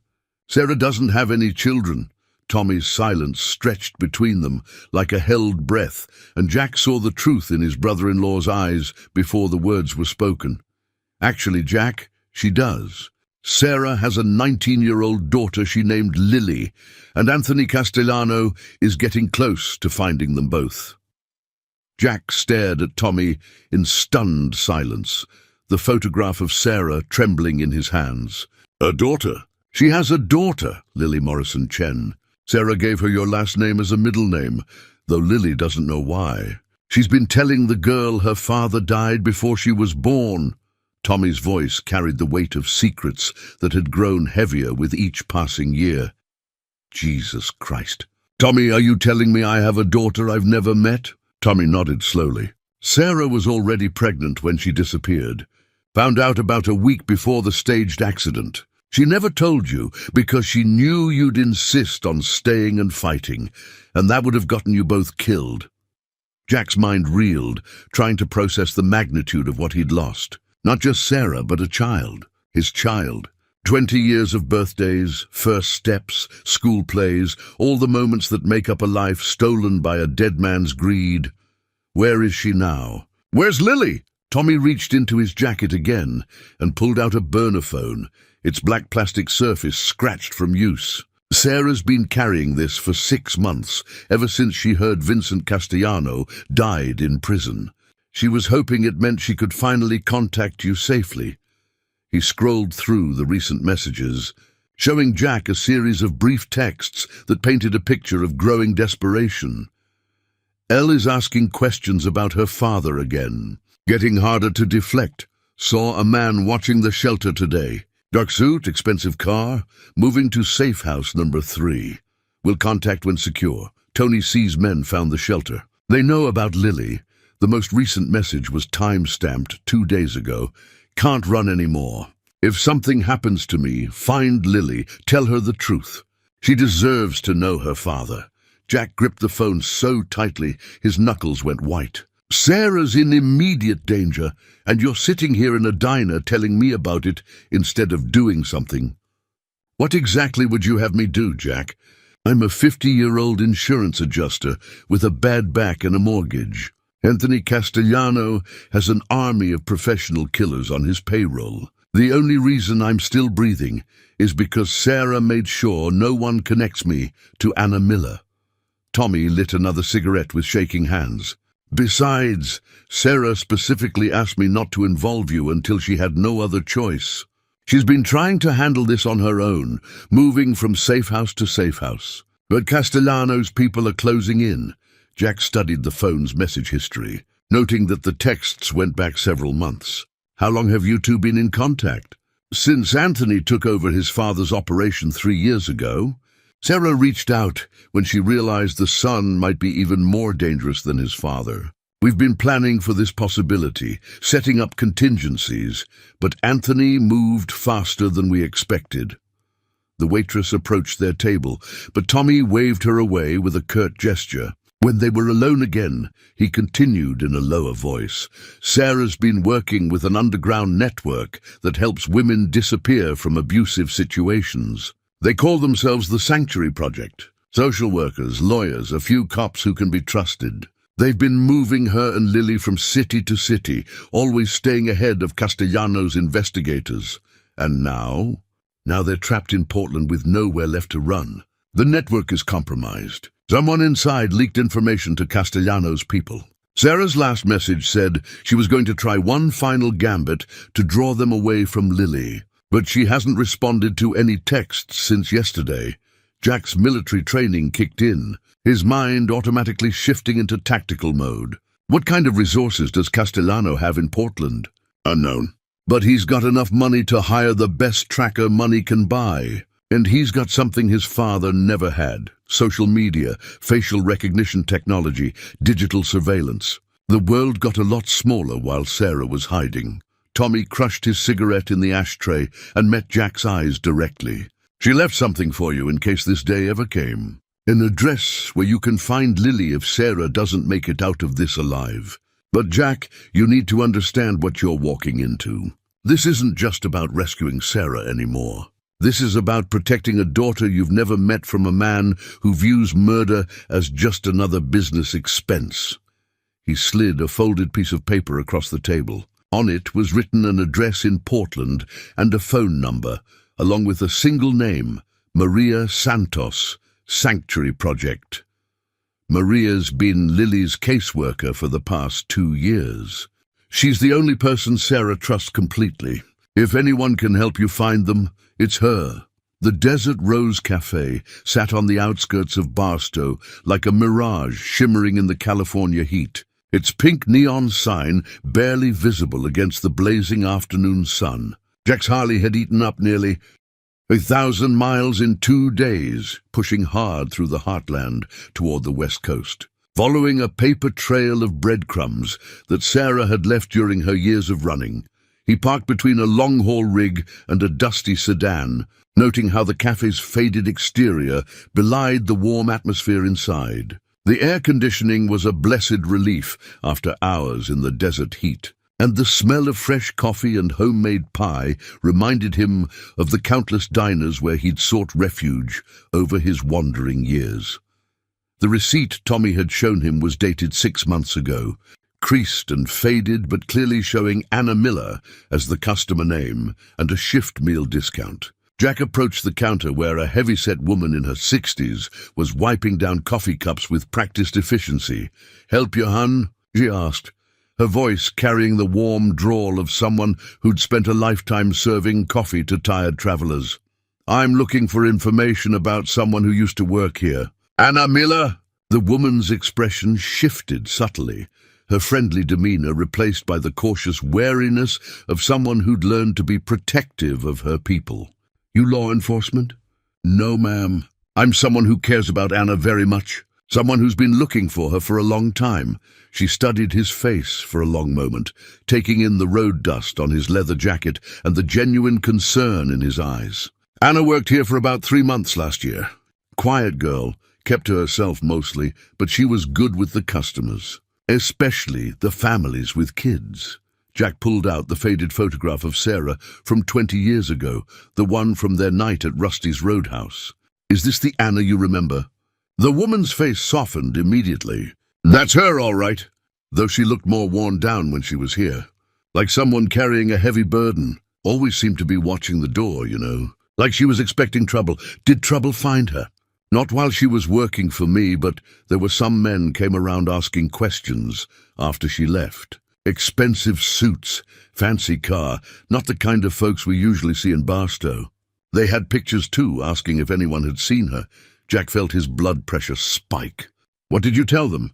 Sarah doesn't have any children." Tommy's silence stretched between them like a held breath, and Jack saw the truth in his brother-in-law's eyes before the words were spoken. "Actually, Jack, she does. Sarah has a 19-year-old daughter she named Lily, and Anthony Castellano is getting close to finding them both." Jack stared at Tommy in stunned silence, the photograph of Sarah trembling in his hands. "A daughter?" "She has a daughter, Lily Morrison Chen. Sarah gave her your last name as a middle name, though Lily doesn't know why. She's been telling the girl her father died before she was born." Tommy's voice carried the weight of secrets that had grown heavier with each passing year. "Jesus Christ. Tommy, are you telling me I have a daughter I've never met?" Tommy nodded slowly. "Sarah was already pregnant when she disappeared. Found out about a week before the staged accident. She never told you because she knew you'd insist on staying and fighting, and that would have gotten you both killed." Jack's mind reeled, trying to process the magnitude of what he'd lost. Not just Sarah, but a child. His child. 20 years of birthdays, first steps, school plays, all the moments that make up a life stolen by a dead man's greed. Where is she now? "Where's Lily?" Tommy reached into his jacket again and pulled out a burner phone, its black plastic surface scratched from use. "Sarah's been carrying this for 6 months, ever since she heard Vincent Castellano died in prison. She was hoping it meant she could finally contact you safely." He scrolled through the recent messages, showing Jack a series of brief texts that painted a picture of growing desperation. "Elle is asking questions about her father again. Getting harder to deflect. Saw a man watching the shelter today. Dark suit, expensive car. Moving to safe house number 3. Will contact when secure. Tony C's men found the shelter. They know about Lily. The most recent message was time-stamped 2 days ago. Can't run anymore. If something happens to me, find Lily. Tell her the truth. She deserves to know her father." Jack gripped the phone so tightly his knuckles went white. "Sarah's in immediate danger, and you're sitting here in a diner telling me about it instead of doing something." "What exactly would you have me do, Jack? I'm a 50-year-old insurance adjuster with a bad back and a mortgage. Anthony Castellano has an army of professional killers on his payroll. The only reason I'm still breathing is because Sarah made sure no one connects me to Anna Miller." Tommy lit another cigarette with shaking hands. "Besides, Sarah specifically asked me not to involve you until she had no other choice. She's been trying to handle this on her own, moving from safe house to safe house. But Castellano's people are closing in." Jack studied the phone's message history, noting that the texts went back several months. "How long have you two been in contact?" "Since Anthony took over his father's operation 3 years ago. Sarah reached out when she realized the son might be even more dangerous than his father. We've been planning for this possibility, setting up contingencies, but Anthony moved faster than we expected." The waitress approached their table, but Tommy waved her away with a curt gesture. When they were alone again, he continued in a lower voice. Sarah's been working with an underground network that helps women disappear from abusive situations. They call themselves the Sanctuary Project. Social workers, lawyers, a few cops who can be trusted. They've been moving her and Lily from city to city, always staying ahead of Castellanos' investigators. And now they're trapped in Portland with nowhere left to run. The network is compromised. Someone inside leaked information to Castellanos' people. Sarah's last message said she was going to try one final gambit to draw them away from Lily, but she hasn't responded to any texts since yesterday. Jack's military training kicked in, his mind automatically shifting into tactical mode. What kind of resources does Castellano have in Portland? Unknown. But he's got enough money to hire the best tracker money can buy. And he's got something his father never had: social media, facial recognition technology, digital surveillance. The world got a lot smaller while Sarah was hiding. Tommy crushed his cigarette in the ashtray and met Jack's eyes directly. She left something for you in case this day ever came. An address where you can find Lily if Sarah doesn't make it out of this alive. But Jack, you need to understand what you're walking into. This isn't just about rescuing Sarah anymore. This is about protecting a daughter you've never met from a man who views murder as just another business expense. He slid a folded piece of paper across the table. On it was written an address in Portland and a phone number, along with a single name: Maria Santos, Sanctuary Project. Maria's been Lily's caseworker for the past 2 years. She's the only person Sarah trusts completely. If anyone can help you find them, it's her. The Desert Rose Cafe sat on the outskirts of Barstow like a mirage shimmering in the California heat, its pink neon sign barely visible against the blazing afternoon sun. Jack's Harley had eaten up nearly 1,000 miles in 2 days, pushing hard through the heartland toward the west coast, following a paper trail of breadcrumbs that Sarah had left during her years of running. He parked between a long-haul rig and a dusty sedan, noting how the cafe's faded exterior belied the warm atmosphere inside. The air conditioning was a blessed relief after hours in the desert heat, and the smell of fresh coffee and homemade pie reminded him of the countless diners where he'd sought refuge over his wandering years. The receipt Tommy had shown him was dated 6 months ago, creased and faded, but clearly showing Anna Miller as the customer name and a shift meal discount. Jack approached the counter where a heavy-set woman in her 60s was wiping down coffee cups with practiced efficiency. "Help you, hun?" she asked, her voice carrying the warm drawl of someone who'd spent a lifetime serving coffee to tired travelers. "I'm looking for information about someone who used to work here." "Anna Miller?" The woman's expression shifted subtly, her friendly demeanor replaced by the cautious wariness of someone who'd learned to be protective of her people. "You law enforcement?" "No, ma'am. I'm someone who cares about Anna very much. Someone who's been looking for her for a long time." She studied his face for a long moment, taking in the road dust on his leather jacket and the genuine concern in his eyes. "Anna worked here for about 3 months last year. Quiet girl, kept to herself mostly, but she was good with the customers. Especially the families with kids." Jack pulled out the faded photograph of Sarah from 20 years ago, the one from their night at Rusty's Roadhouse. "Is this the Anna you remember?" The woman's face softened immediately. "That's her, all right," though she looked more worn down when she was here. Like someone carrying a heavy burden. Always seemed to be watching the door, you know. Like she was expecting trouble. Did trouble find her? "Not while she was working for me, but there were some men came around asking questions after she left. Expensive suits, fancy car, not the kind of folks we usually see in Barstow. They had pictures too, asking if anyone had seen her." Jack felt his blood pressure spike. "What did you tell them?"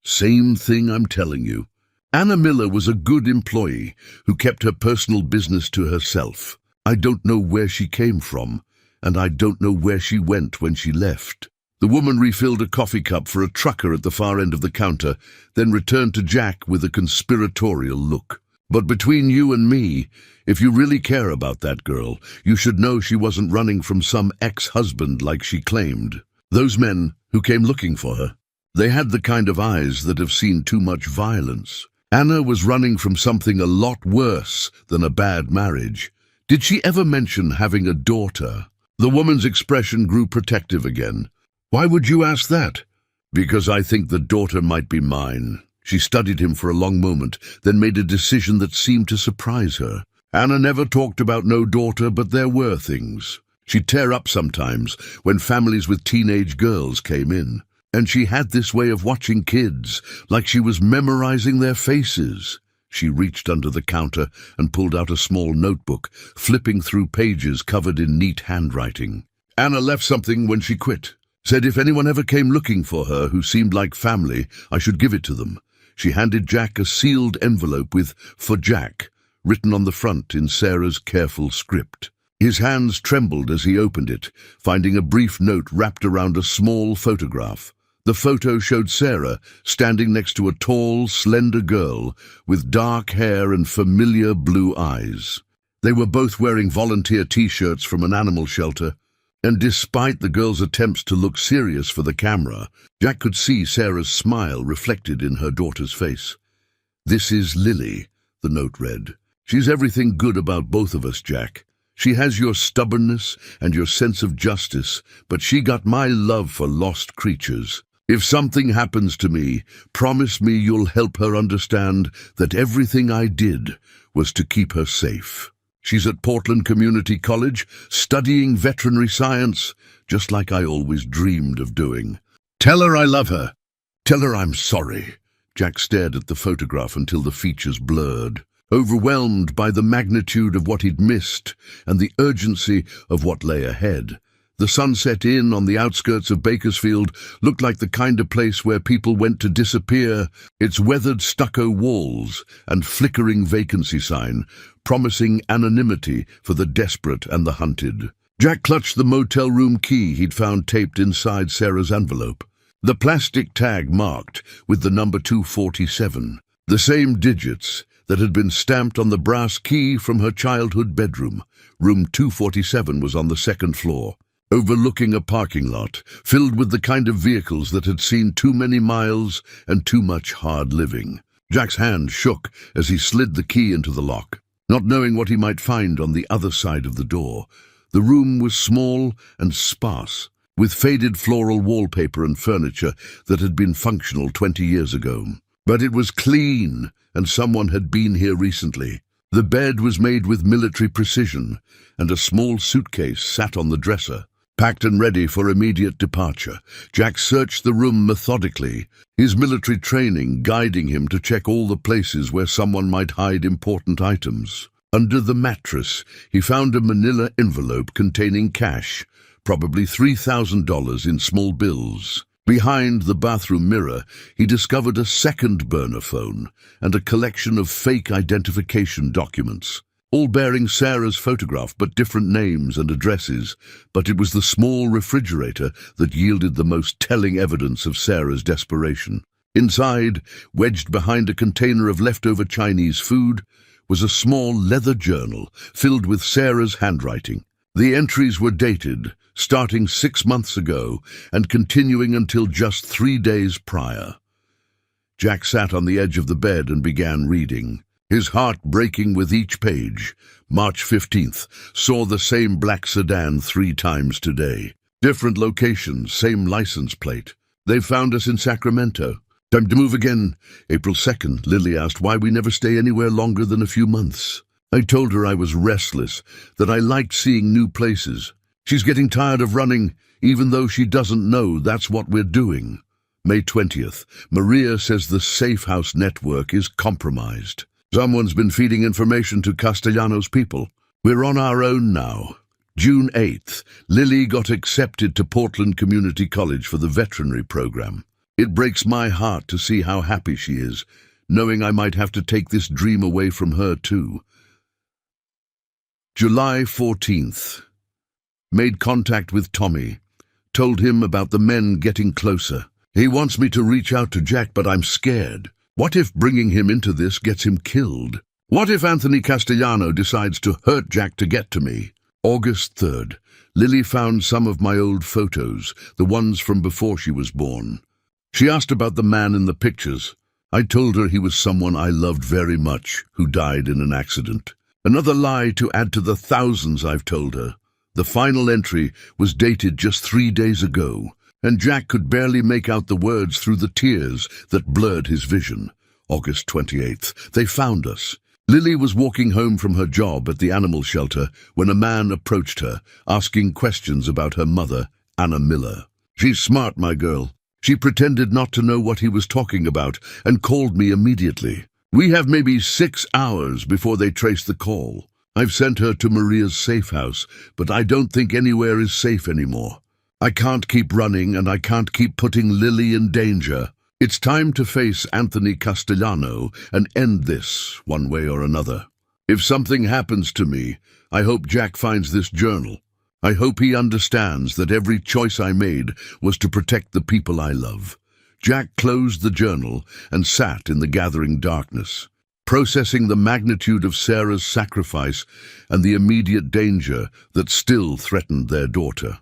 "Same thing I'm telling you. Anna Miller was a good employee who kept her personal business to herself. I don't know where she came from, and I don't know where she went when she left." The woman refilled a coffee cup for a trucker at the far end of the counter, then returned to Jack with a conspiratorial look. "But between you and me, if you really care about that girl, you should know she wasn't running from some ex-husband like she claimed. Those men who came looking for her, They had the kind of eyes that have seen too much violence. Anna was running from something a lot worse than a bad marriage. Did she ever mention having a daughter? The woman's expression grew protective again. Why would you ask that? Because I think the daughter might be mine. She studied him for a long moment, then made a decision that seemed to surprise her. Anna never talked about no daughter, but there were things. She'd tear up sometimes when families with teenage girls came in. And she had this way of watching kids, like she was memorizing their faces. She reached under the counter and pulled out a small notebook, flipping through pages covered in neat handwriting. Anna left something when she quit. Said if anyone ever came looking for her who seemed like family, I should give it to them. She handed Jack a sealed envelope with "For Jack" written on the front in Sarah's careful script. His hands trembled as he opened it, finding a brief note wrapped around a small photograph. The photo showed Sarah standing next to a tall, slender girl with dark hair and familiar blue eyes. They were both wearing volunteer t-shirts from an animal shelter, and despite the girl's attempts to look serious for the camera, Jack could see Sarah's smile reflected in her daughter's face. "This is Lily," the note read. "She's everything good about both of us, Jack. She has your stubbornness and your sense of justice, but she got my love for lost creatures. If something happens to me, promise me you'll help her understand that everything I did was to keep her safe. She's at Portland Community College, studying veterinary science, just like I always dreamed of doing. Tell her I love her. Tell her I'm sorry." Jack stared at the photograph until the features blurred, overwhelmed by the magnitude of what he'd missed and the urgency of what lay ahead. The Sunset Inn on the outskirts of Bakersfield looked like the kind of place where people went to disappear, its weathered stucco walls and flickering vacancy sign, promising anonymity for the desperate and the hunted. Jack clutched the motel room key he'd found taped inside Sarah's envelope. The plastic tag marked with the number 247, the same digits that had been stamped on the brass key from her childhood bedroom. Room 247 was on the second floor, overlooking a parking lot filled with the kind of vehicles that had seen too many miles and too much hard living. Jack's hand shook as he slid the key into the lock, not knowing what he might find on the other side of the door. The room was small and sparse, with faded floral wallpaper and furniture that had been functional 20 years ago. But it was clean, and someone had been here recently. The bed was made with military precision, and a small suitcase sat on the dresser. Packed and ready for immediate departure, Jack searched the room methodically, his military training guiding him to check all the places where someone might hide important items. Under the mattress, he found a manila envelope containing cash, probably $3,000 in small bills. Behind the bathroom mirror, he discovered a second burner phone and a collection of fake identification documents, all bearing Sarah's photograph but different names and addresses. But it was the small refrigerator that yielded the most telling evidence of Sarah's desperation. Inside, wedged behind a container of leftover Chinese food, was a small leather journal filled with Sarah's handwriting. The entries were dated, starting 6 months ago and continuing until just 3 days prior. Jack sat on the edge of the bed and began reading, his heart breaking with each page. March 15th, saw the same black sedan 3 times today. Different locations, same license plate. They found us in Sacramento. Time to move again. April 2nd, Lily asked why we never stay anywhere longer than a few months. I told her I was restless, that I liked seeing new places. She's getting tired of running, even though she doesn't know that's what we're doing. May 20th, Maria says the Safe House network is compromised. Someone's been feeding information to Castellanos people. We're on our own now. June 8th, Lily got accepted to Portland Community College for the veterinary program. It breaks my heart to see how happy she is, knowing I might have to take this dream away from her too. July 14th. Made contact with Tommy. Told him about the men getting closer. He wants me to reach out to Jack, but I'm scared. What if bringing him into this gets him killed? What if Anthony Castellano decides to hurt Jack to get to me? August 3rd. Lily found some of my old photos, the ones from before she was born. She asked about the man in the pictures. I told her he was someone I loved very much, who died in an accident. Another lie to add to the thousands I've told her. The final entry was dated just 3 days ago, and Jack could barely make out the words through the tears that blurred his vision. August 28th. They found us. Lily was walking home from her job at the animal shelter when a man approached her, asking questions about her mother, Anna Miller. She's smart, my girl. She pretended not to know what he was talking about and called me immediately. We have maybe 6 hours before they trace the call. I've sent her to Maria's safe house, but I don't think anywhere is safe anymore. I can't keep running and I can't keep putting Lily in danger. It's time to face Anthony Castellano and end this one way or another. If something happens to me, I hope Jack finds this journal. I hope he understands that every choice I made was to protect the people I love. Jack closed the journal and sat in the gathering darkness, processing the magnitude of Sarah's sacrifice and the immediate danger that still threatened their daughter.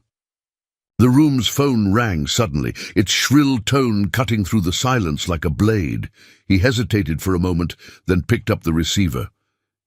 The room's phone rang suddenly, its shrill tone cutting through the silence like a blade. He hesitated for a moment, then picked up the receiver.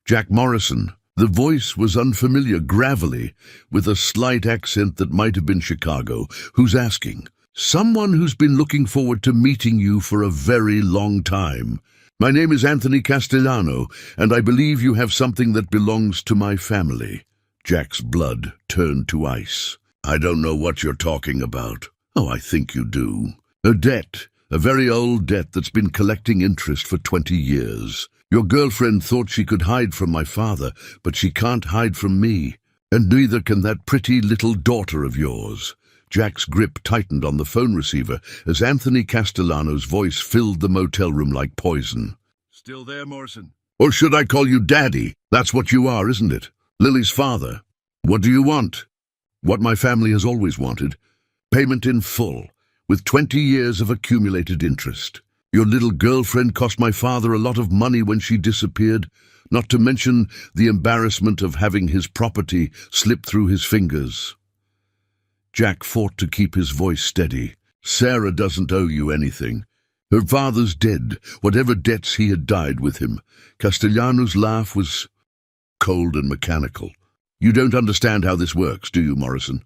Jack Morrison. The voice was unfamiliar, gravelly, with a slight accent that might have been Chicago. Who's asking? Someone who's been looking forward to meeting you for a very long time. My name is Anthony Castellano, and I believe you have something that belongs to my family. Jack's blood turned to ice. I don't know what you're talking about. Oh, I think you do. A debt, a very old debt that's been collecting interest for 20 years. Your girlfriend thought she could hide from my father, but she can't hide from me. And neither can that pretty little daughter of yours. Jack's grip tightened on the phone receiver as Anthony Castellano's voice filled the motel room like poison. Still there, Morrison? Or should I call you Daddy? That's what you are, isn't it? Lily's father. What do you want? What my family has always wanted. Payment in full, with 20 years of accumulated interest. Your little girlfriend cost my father a lot of money when she disappeared, not to mention the embarrassment of having his property slip through his fingers. Jack fought to keep his voice steady. Sarah doesn't owe you anything. Her father's dead, whatever debts he had died with him. Castellano's laugh was cold and mechanical. You don't understand how this works, do you, Morrison?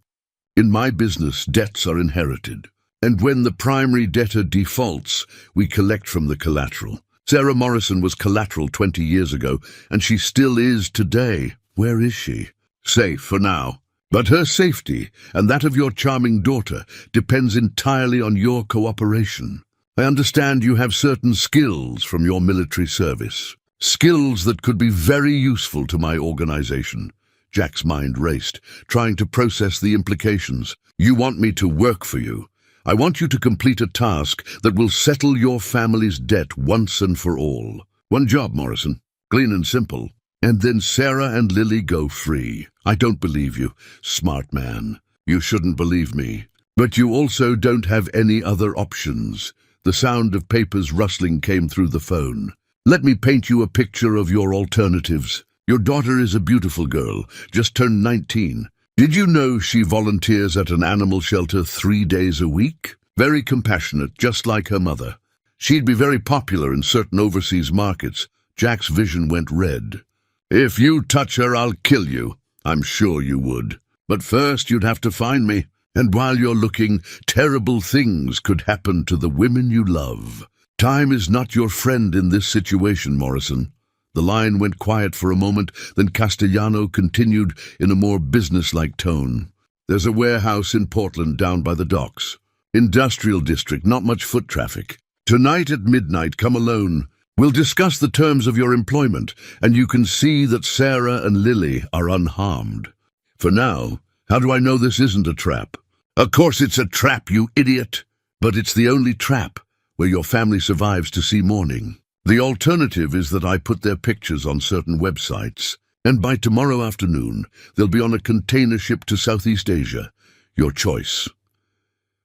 In my business, debts are inherited. And when the primary debtor defaults, we collect from the collateral. Sarah Morrison was collateral 20 years ago, and she still is today. Where is she? Safe for now. But her safety, and that of your charming daughter, depends entirely on your cooperation. I understand you have certain skills from your military service. Skills that could be very useful to my organization. Jack's mind raced, trying to process the implications. You want me to work for you. I want you to complete a task that will settle your family's debt once and for all. One job, Morrison. Clean and simple. And then Sarah and Lily go free. I don't believe you, smart man. You shouldn't believe me. But you also don't have any other options. The sound of papers rustling came through the phone. Let me paint you a picture of your alternatives. Your daughter is a beautiful girl, just turned 19. Did you know she volunteers at an animal shelter 3 days a week? Very compassionate, just like her mother. She'd be very popular in certain overseas markets. Jack's vision went red. If you touch her, I'll kill you. I'm sure you would. But first you'd have to find me. And while you're looking, terrible things could happen to the women you love. Time is not your friend in this situation, Morrison. The line went quiet for a moment, then Castellano continued in a more businesslike tone. There's a warehouse in Portland down by the docks. Industrial district, not much foot traffic. Tonight at midnight, come alone. We'll discuss the terms of your employment, and you can see that Sarah and Lily are unharmed. For now, how do I know this isn't a trap? Of course it's a trap, you idiot. But it's the only trap where your family survives to see morning. The alternative is that I put their pictures on certain websites, and by tomorrow afternoon, they'll be on a container ship to Southeast Asia. Your choice.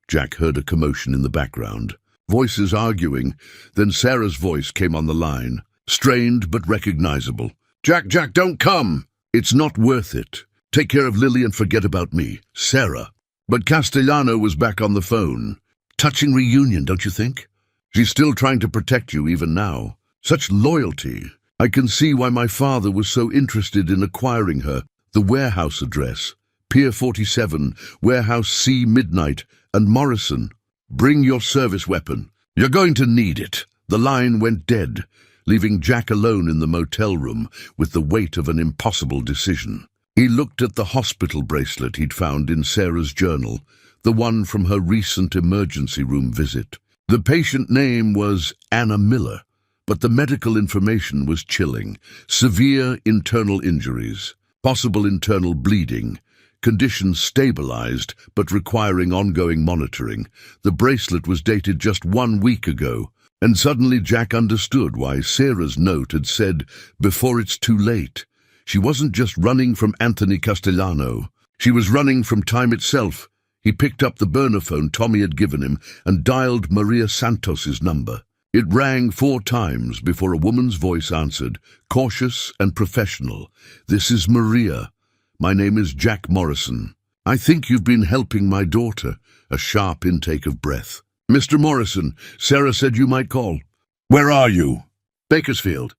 Jack heard a commotion in the background. Voices arguing, then Sarah's voice came on the line. Strained but recognizable. Jack, don't come! It's not worth it. Take care of Lily and forget about me. Sarah. But Castellano was back on the phone. Touching reunion, don't you think? She's still trying to protect you even now. Such loyalty. I can see why my father was so interested in acquiring her. The warehouse address. Pier 47, Warehouse C Midnight, and Morrison. Bring your service weapon. You're going to need it. The line went dead, leaving Jack alone in the motel room with the weight of an impossible decision. He looked at the hospital bracelet he'd found in Sarah's journal, the one from her recent emergency room visit. The patient name was Anna Miller, but the medical information was chilling. Severe internal injuries, possible internal bleeding, condition stabilized but requiring ongoing monitoring. The bracelet was dated just 1 week ago, and suddenly Jack understood why Sarah's note had said, "Before it's too late." She wasn't just running from Anthony Castellano. She was running from time itself. He picked up the burner phone Tommy had given him and dialed Maria Santos's number. It rang 4 times before a woman's voice answered, cautious and professional. "This is Maria. My name is Jack Morrison. I think you've been helping my daughter." A sharp intake of breath. "Mr. Morrison, Sarah said you might call." "Where are you?" "Bakersfield.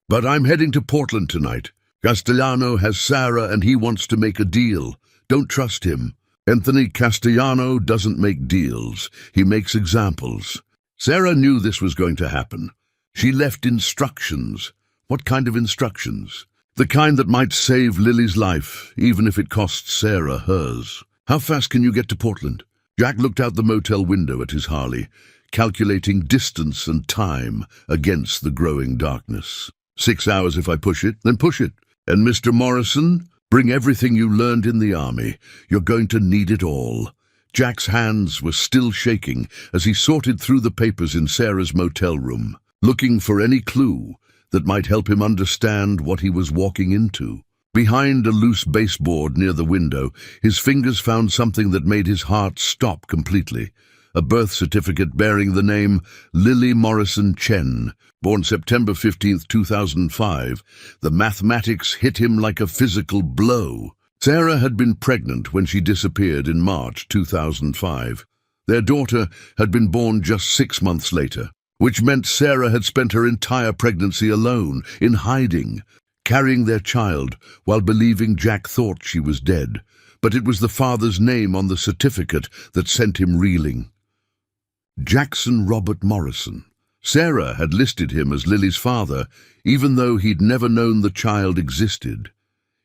But I'm heading to Portland tonight. Castellano has Sarah and he wants to make a deal. Don't trust him. Anthony Castellano doesn't make deals. He makes examples." Sarah knew this was going to happen. She left instructions. What kind of instructions? The kind that might save Lily's life, even if it costs Sarah hers. "How fast can you get to Portland?" Jack looked out the motel window at his Harley, calculating distance and time against the growing darkness. 6 hours if I push it, then push it. And Mr. Morrison, bring everything you learned in the army. You're going to need it all. Jack's hands were still shaking as he sorted through the papers in Sarah's motel room, looking for any clue that might help him understand what he was walking into. Behind a loose baseboard near the window, his fingers found something that made his heart stop completely. A birth certificate bearing the name Lily Morrison Chen, born September 15, 2005. The mathematics hit him like a physical blow. Sarah had been pregnant when she disappeared in March 2005. Their daughter had been born just 6 months later, which meant Sarah had spent her entire pregnancy alone, in hiding, carrying their child while believing Jack thought she was dead. But it was the father's name on the certificate that sent him reeling. Jackson Robert Morrison. Sarah had listed him as Lily's father, even though he'd never known the child existed.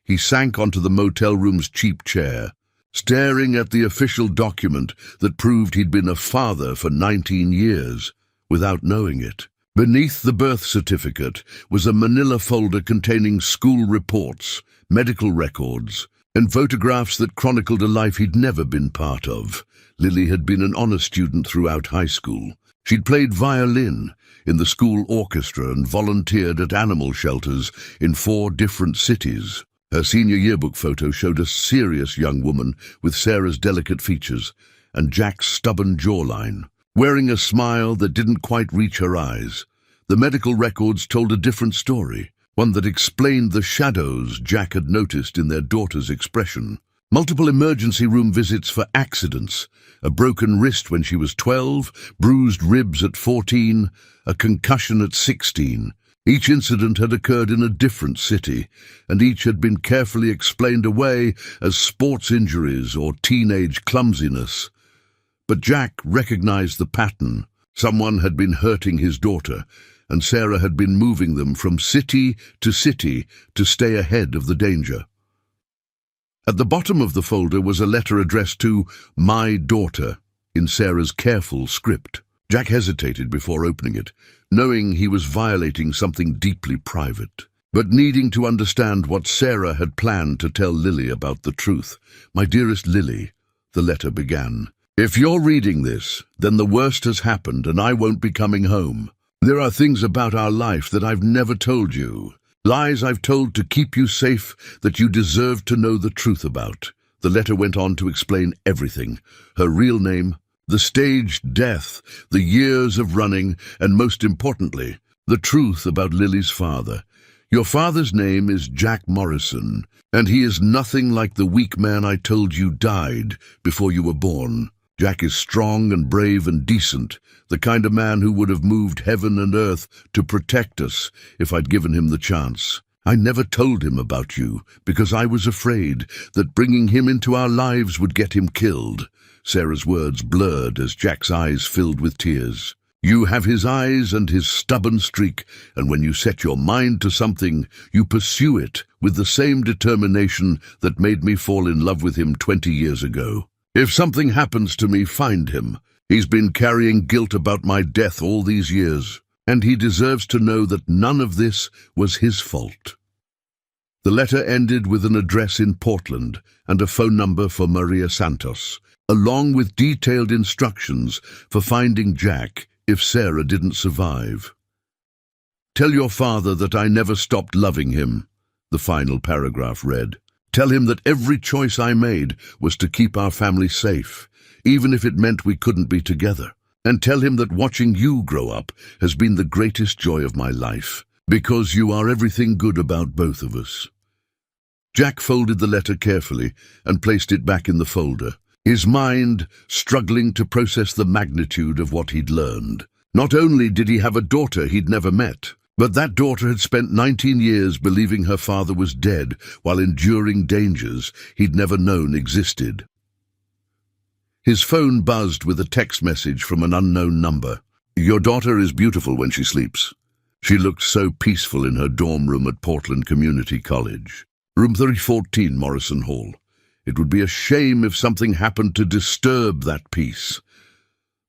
He sank onto the motel room's cheap chair, staring at the official document that proved he'd been a father for 19 years, without knowing it. Beneath the birth certificate was a manila folder containing school reports, medical records, and photographs that chronicled a life he'd never been part of. Lily had been an honor student throughout high school. She'd played violin in the school orchestra and volunteered at animal shelters in 4 different cities. Her senior yearbook photo showed a serious young woman with Sarah's delicate features and Jack's stubborn jawline, wearing a smile that didn't quite reach her eyes. The medical records told a different story, one that explained the shadows Jack had noticed in their daughter's expression. Multiple emergency room visits for accidents, a broken wrist when she was 12, bruised ribs at 14, a concussion at 16. Each incident had occurred in a different city, and each had been carefully explained away as sports injuries or teenage clumsiness. But Jack recognized the pattern. Someone had been hurting his daughter, and Sarah had been moving them from city to stay ahead of the danger. At the bottom of the folder was a letter addressed to "My Daughter" in Sarah's careful script. Jack hesitated before opening it, knowing he was violating something deeply private, but needing to understand what Sarah had planned to tell Lily about the truth. "My dearest Lily," the letter began, "if you're reading this, then the worst has happened and I won't be coming home. There are things about our life that I've never told you. Lies I've told to keep you safe that you deserve to know the truth about." The letter went on to explain everything: her real name, the staged death, the years of running, and most importantly, the truth about Lily's father. "Your father's name is Jack Morrison, and he is nothing like the weak man I told you died before you were born. Jack is strong and brave and decent, the kind of man who would have moved heaven and earth to protect us if I'd given him the chance. I never told him about you because I was afraid that bringing him into our lives would get him killed." Sarah's words blurred as Jack's eyes filled with tears. "You have his eyes and his stubborn streak, and when you set your mind to something, you pursue it with the same determination that made me fall in love with him 20 years ago. If something happens to me, find him. He's been carrying guilt about my death all these years, and he deserves to know that none of this was his fault." The letter ended with an address in Portland and a phone number for Maria Santos, along with detailed instructions for finding Jack if Sarah didn't survive. "Tell your father that I never stopped loving him," the final paragraph read. "Tell him that every choice I made was to keep our family safe, even if it meant we couldn't be together. And tell him that watching you grow up has been the greatest joy of my life, because you are everything good about both of us." Jack folded the letter carefully and placed it back in the folder, his mind struggling to process the magnitude of what he'd learned. Not only did he have a daughter he'd never met, but that daughter had spent 19 years believing her father was dead while enduring dangers he'd never known existed. His phone buzzed with a text message from an unknown number. "Your daughter is beautiful when she sleeps. She looked so peaceful in her dorm room at Portland Community College. Room 314, Morrison Hall. It would be a shame if something happened to disturb that peace."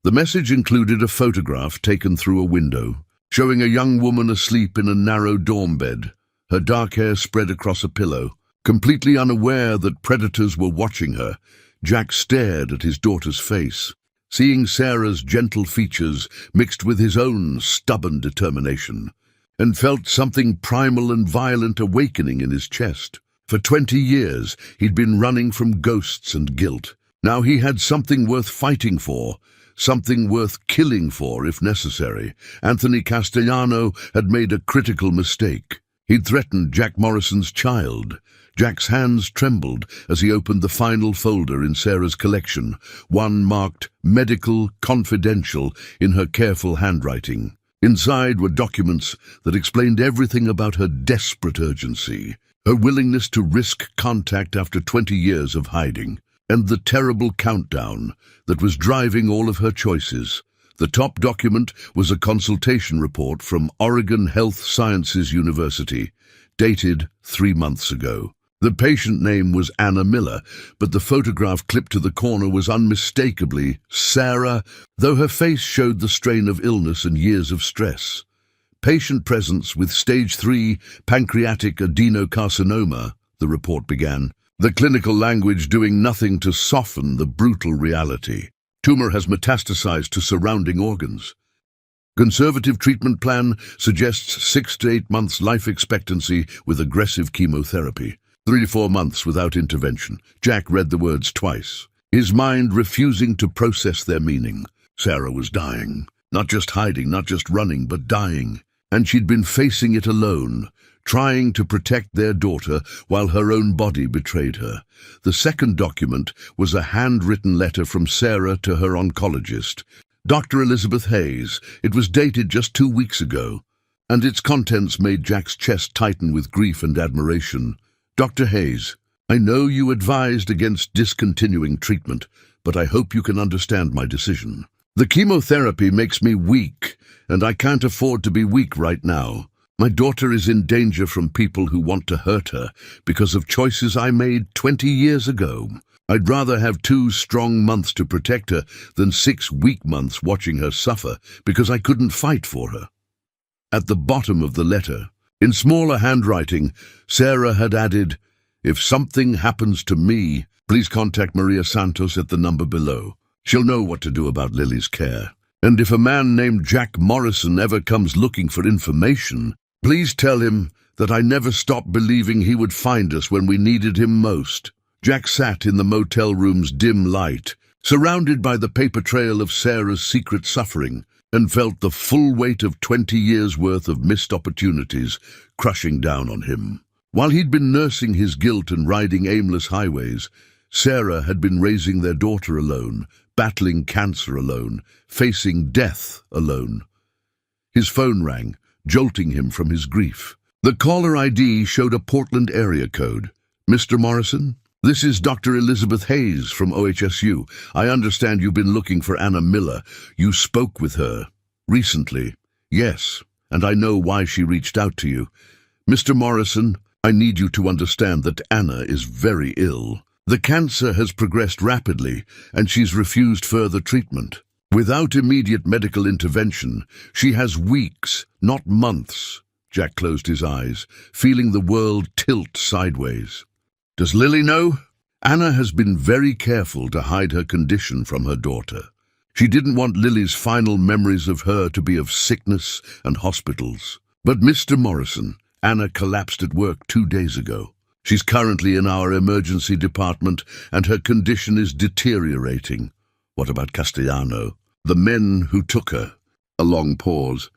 The message included a photograph taken through a window, showing a young woman asleep in a narrow dorm bed, her dark hair spread across a pillow. Completely unaware that predators were watching her, Jack stared at his daughter's face, seeing Sarah's gentle features mixed with his own stubborn determination, and felt something primal and violent awakening in his chest. For 20 years, he'd been running from ghosts and guilt. Now he had something worth fighting for, something worth killing for if necessary. Anthony Castellano had made a critical mistake. He'd threatened Jack Morrison's child. Jack's hands trembled as he opened the final folder in Sarah's collection, one marked Medical Confidential in her careful handwriting. Inside were documents that explained everything about her desperate urgency, her willingness to risk contact after 20 years of hiding, and the terrible countdown that was driving all of her choices. The top document was a consultation report from Oregon Health Sciences University, dated 3 months ago. The patient name was Anna Miller, but the photograph clipped to the corner was unmistakably Sarah, though her face showed the strain of illness and years of stress. "Patient presence with stage 3 pancreatic adenocarcinoma," the report began, the clinical language doing nothing to soften the brutal reality. "Tumor has metastasized to surrounding organs. Conservative treatment plan suggests 6 to 8 months life expectancy with aggressive chemotherapy. 3 to 4 months without intervention." Jack read the words twice, his mind refusing to process their meaning. Sarah was dying. Not just hiding, not just running, but dying. And she'd been facing it alone, trying to protect their daughter while her own body betrayed her. The second document was a handwritten letter from Sarah to her oncologist, Dr. Elizabeth Hayes. It was dated just 2 weeks ago, and its contents made Jack's chest tighten with grief and admiration. "Dr. Hayes, I know you advised against discontinuing treatment, but I hope you can understand my decision. The chemotherapy makes me weak, and I can't afford to be weak right now. My daughter is in danger from people who want to hurt her because of choices I made 20 years ago. I'd rather have 2 strong months to protect her than 6 weak months watching her suffer because I couldn't fight for her." At the bottom of the letter, in smaller handwriting, Sarah had added, "If something happens to me, please contact Maria Santos at the number below. She'll know what to do about Lily's care. And if a man named Jack Morrison ever comes looking for information, please tell him that I never stopped believing he would find us when we needed him most." Jack sat in the motel room's dim light, surrounded by the paper trail of Sarah's secret suffering, and felt the full weight of 20 years' worth of missed opportunities crushing down on him. While he'd been nursing his guilt and riding aimless highways, Sarah had been raising their daughter alone, battling cancer alone, facing death alone. His phone rang, jolting him from his grief. The caller ID showed a Portland area code. "Mr. Morrison? This is Dr. Elizabeth Hayes from OHSU. I understand you've been looking for Anna Miller. You spoke with her recently." "Yes, and I know why she reached out to you. Mr. Morrison, I need you to understand that Anna is very ill. The cancer has progressed rapidly, and she's refused further treatment. Without immediate medical intervention, she has weeks, not months." Jack closed his eyes, feeling the world tilt sideways. "Does Lily know?" Anna has been very careful to hide her condition from her daughter. She didn't want Lily's final memories of her to be of sickness and hospitals. "But Mr. Morrison, Anna collapsed at work 2 days ago. She's currently in our emergency department, and her condition is deteriorating." "What about Castellano?" "The men who took her." A long pause.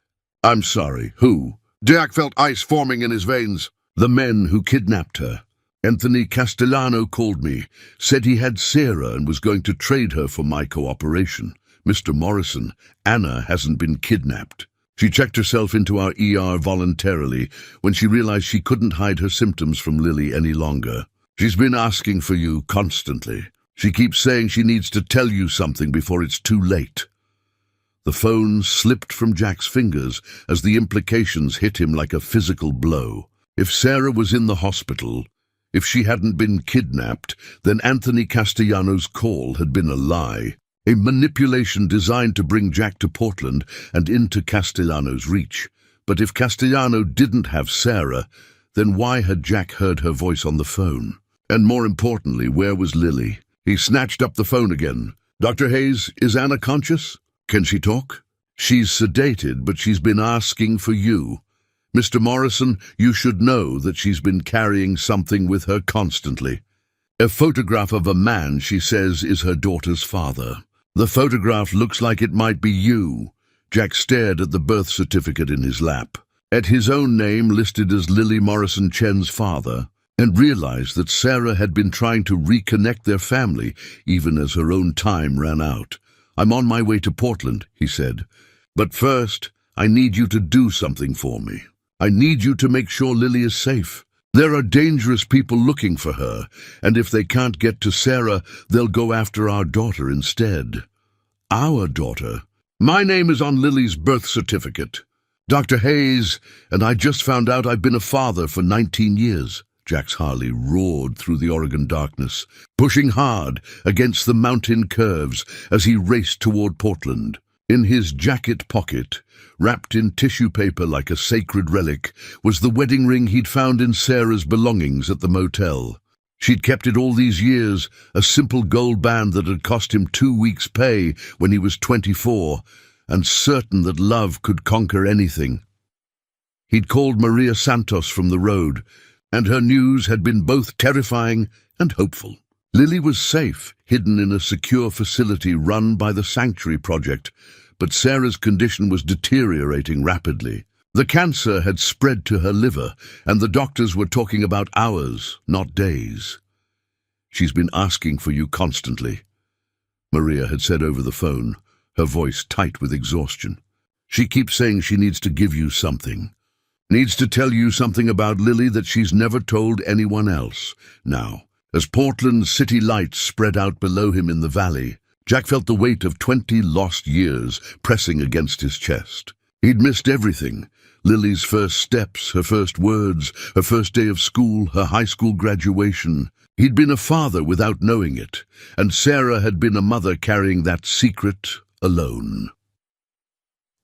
"I'm sorry, who?" Jack felt ice forming in his veins. "The men who kidnapped her. Anthony Castellano called me, said he had Sarah and was going to trade her for my cooperation. Mr. Morrison, Anna hasn't been kidnapped. She checked herself into our ER voluntarily when she realized she couldn't hide her symptoms from Lily any longer. She's been asking for you constantly. She keeps saying she needs to tell you something before it's too late." The phone slipped from Jack's fingers as the implications hit him like a physical blow. If Sarah was in the hospital, if she hadn't been kidnapped, then Anthony Castellano's call had been a lie. A manipulation designed to bring Jack to Portland and into Castellano's reach. But if Castellano didn't have Sarah, then why had Jack heard her voice on the phone? And more importantly, where was Lily? He snatched up the phone again. "Dr. Hayes, is Anna conscious? Can she talk?" "She's sedated, but she's been asking for you. Mr. Morrison, you should know that she's been carrying something with her constantly. A photograph of a man she says is her daughter's father. The photograph looks like it might be you." Jack stared at the birth certificate in his lap, at his own name listed as Lily Morrison Chen's father, and realized that Sarah had been trying to reconnect their family even as her own time ran out. "I'm on my way to Portland," he said. "But first, I need you to do something for me. I need you to make sure Lily is safe. There are dangerous people looking for her, and if they can't get to Sarah, they'll go after our daughter instead." "Our daughter? My name is on Lily's birth certificate. Dr. Hayes, and I just found out I've been a father for 19 years. Jack's Harley roared through the Oregon darkness, pushing hard against the mountain curves as he raced toward Portland. In his jacket pocket, wrapped in tissue paper like a sacred relic, was the wedding ring he'd found in Sarah's belongings at the motel. She'd kept it all these years, a simple gold band that had cost him 2 weeks' pay when he was 24, and certain that love could conquer anything. He'd called Maria Santos from the road, and her news had been both terrifying and hopeful. Lily was safe, hidden in a secure facility run by the Sanctuary Project, but Sarah's condition was deteriorating rapidly. The cancer had spread to her liver, and the doctors were talking about hours, not days. "She's been asking for you constantly," Maria had said over the phone, her voice tight with exhaustion. "She keeps saying she needs to give you something. Needs to tell you something about Lily that she's never told anyone else." Now, as Portland's city lights spread out below him in the valley, Jack felt the weight of 20 lost years pressing against his chest. He'd missed everything. Lily's first steps, her first words, her first day of school, her high school graduation. He'd been a father without knowing it, and Sarah had been a mother carrying that secret alone.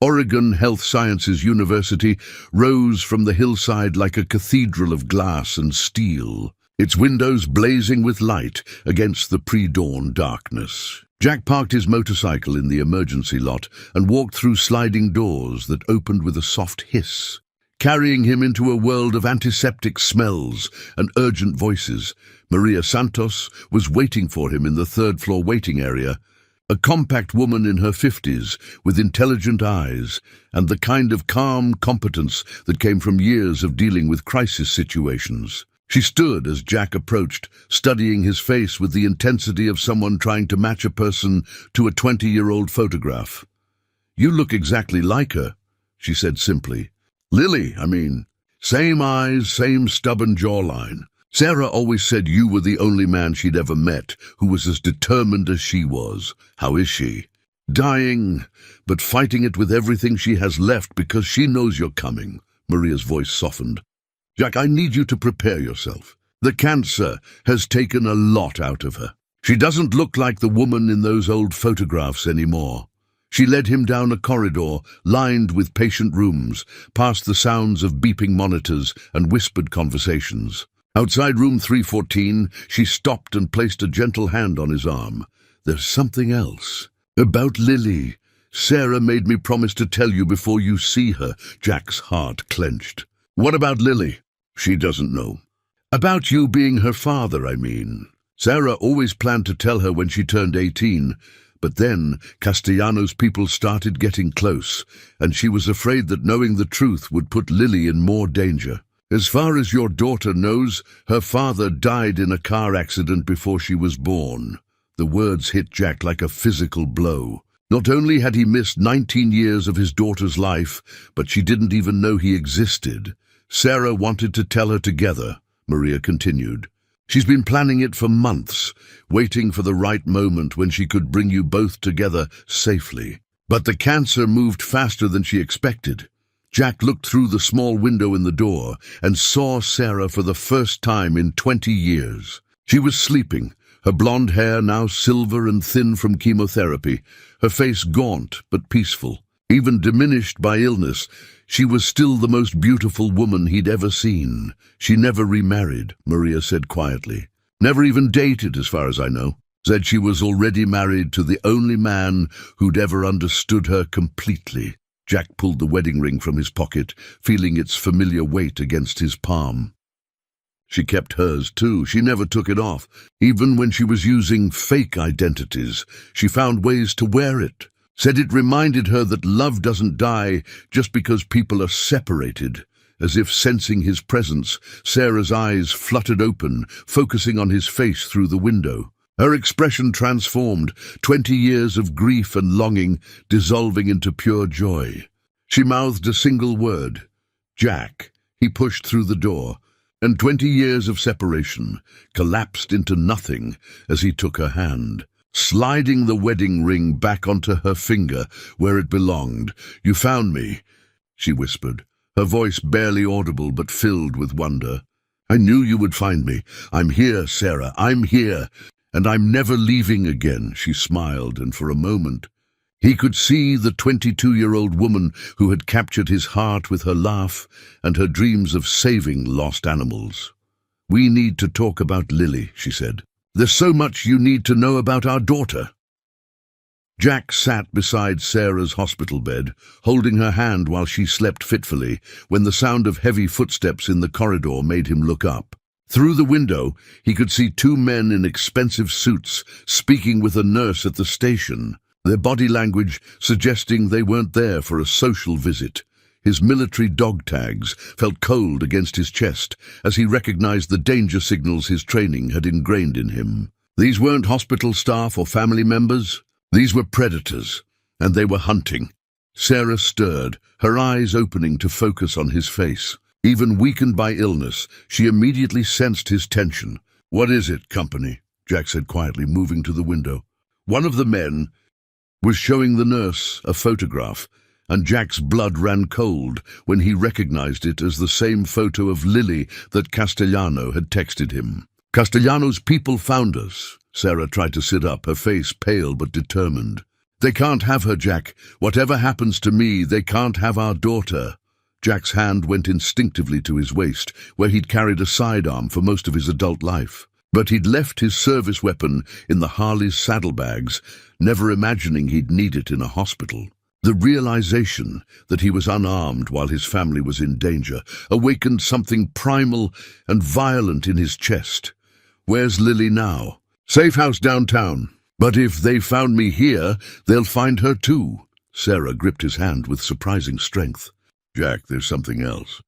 Oregon Health Sciences University rose from the hillside like a cathedral of glass and steel, its windows blazing with light against the pre-dawn darkness. Jack parked his motorcycle in the emergency lot and walked through sliding doors that opened with a soft hiss, carrying him into a world of antiseptic smells and urgent voices. Maria Santos was waiting for him in the third-floor waiting area, a compact woman in her 50s with intelligent eyes and the kind of calm competence that came from years of dealing with crisis situations. She stood as Jack approached, studying his face with the intensity of someone trying to match a person to a 20-year-old photograph. "You look exactly like her," she said simply. "Lily, I mean. Same eyes, same stubborn jawline. Sarah always said you were the only man she'd ever met who was as determined as she was. How is she?" "Dying, but fighting it with everything she has left because she knows you're coming." Maria's voice softened. "Jack, I need you to prepare yourself. The cancer has taken a lot out of her. She doesn't look like the woman in those old photographs anymore." She led him down a corridor lined with patient rooms, past the sounds of beeping monitors and whispered conversations. Outside room 314, she stopped and placed a gentle hand on his arm. "There's something else. About Lily. Sarah made me promise to tell you before you see her." Jack's heart clenched. "What about Lily?" "She doesn't know." "About you being her father, I mean. Sarah always planned to tell her when she turned 18, but then Castellano's people started getting close, and she was afraid that knowing the truth would put Lily in more danger. As far as your daughter knows, her father died in a car accident before she was born." The words hit Jack like a physical blow. Not only had he missed 19 years of his daughter's life, but she didn't even know he existed. "Sarah wanted to tell her together," Maria continued. "She's been planning it for months, waiting for the right moment when she could bring you both together safely. But the cancer moved faster than she expected." Jack looked through the small window in the door and saw Sarah for the first time in 20 years. She was sleeping, her blonde hair now silver and thin from chemotherapy, her face gaunt but peaceful. Even diminished by illness, she was still the most beautiful woman he'd ever seen. "She never remarried," Maria said quietly. "Never even dated, as far as I know. Said she was already married to the only man who'd ever understood her completely." Jack pulled the wedding ring from his pocket, feeling its familiar weight against his palm. She kept hers too. She never took it off. Even when she was using fake identities, she found ways to wear it. Said it reminded her that love doesn't die just because people are separated. As if sensing his presence, Sarah's eyes fluttered open, focusing on his face through the window. Her expression transformed, 20 years of grief and longing dissolving into pure joy. She mouthed a single word. "Jack." He pushed through the door, and 20 years of separation collapsed into nothing as he took her hand, sliding the wedding ring back onto her finger where it belonged. "You found me," she whispered, her voice barely audible but filled with wonder. "I knew you would find me. I'm here, Sarah, I'm here. And I'm never leaving again." She smiled, and for a moment he could see the 22-year-old woman who had captured his heart with her laugh and her dreams of saving lost animals. "We need to talk about Lily," she said. "There's so much you need to know about our daughter." Jack sat beside Sarah's hospital bed, holding her hand while she slept fitfully, when the sound of heavy footsteps in the corridor made him look up. Through the window, he could see two men in expensive suits speaking with a nurse at the station, their body language suggesting they weren't there for a social visit. His military dog tags felt cold against his chest as he recognized the danger signals his training had ingrained in him. These weren't hospital staff or family members. These were predators, and they were hunting. Sarah stirred, her eyes opening to focus on his face. Even weakened by illness, she immediately sensed his tension. "What is it, company?" Jack said quietly, moving to the window. One of the men was showing the nurse a photograph, and Jack's blood ran cold when he recognized it as the same photo of Lily that Castellano had texted him. "Castellano's people found us." Sarah tried to sit up, her face pale but determined. "They can't have her, Jack. Whatever happens to me, they can't have our daughter." Jack's hand went instinctively to his waist, where he'd carried a sidearm for most of his adult life. But he'd left his service weapon in the Harley's saddlebags, never imagining he'd need it in a hospital. The realization that he was unarmed while his family was in danger awakened something primal and violent in his chest. "Where's Lily now?" "Safe house downtown. But if they found me here, they'll find her too." Sarah gripped his hand with surprising strength. "Jack, there's something else.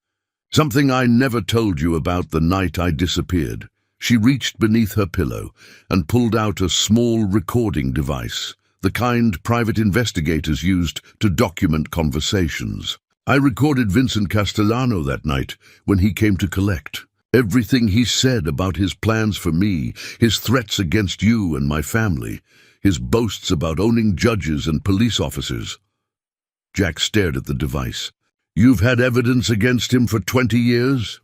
Something I never told you about the night I disappeared. She reached beneath her pillow and pulled out a small recording device, the kind private investigators used to document conversations. I recorded Vincent Castellano that night when he came to collect. Everything he said about his plans for me, his threats against you and my family, his boasts about owning judges and police officers. Jack stared at the device. You've had evidence against him for 20 years?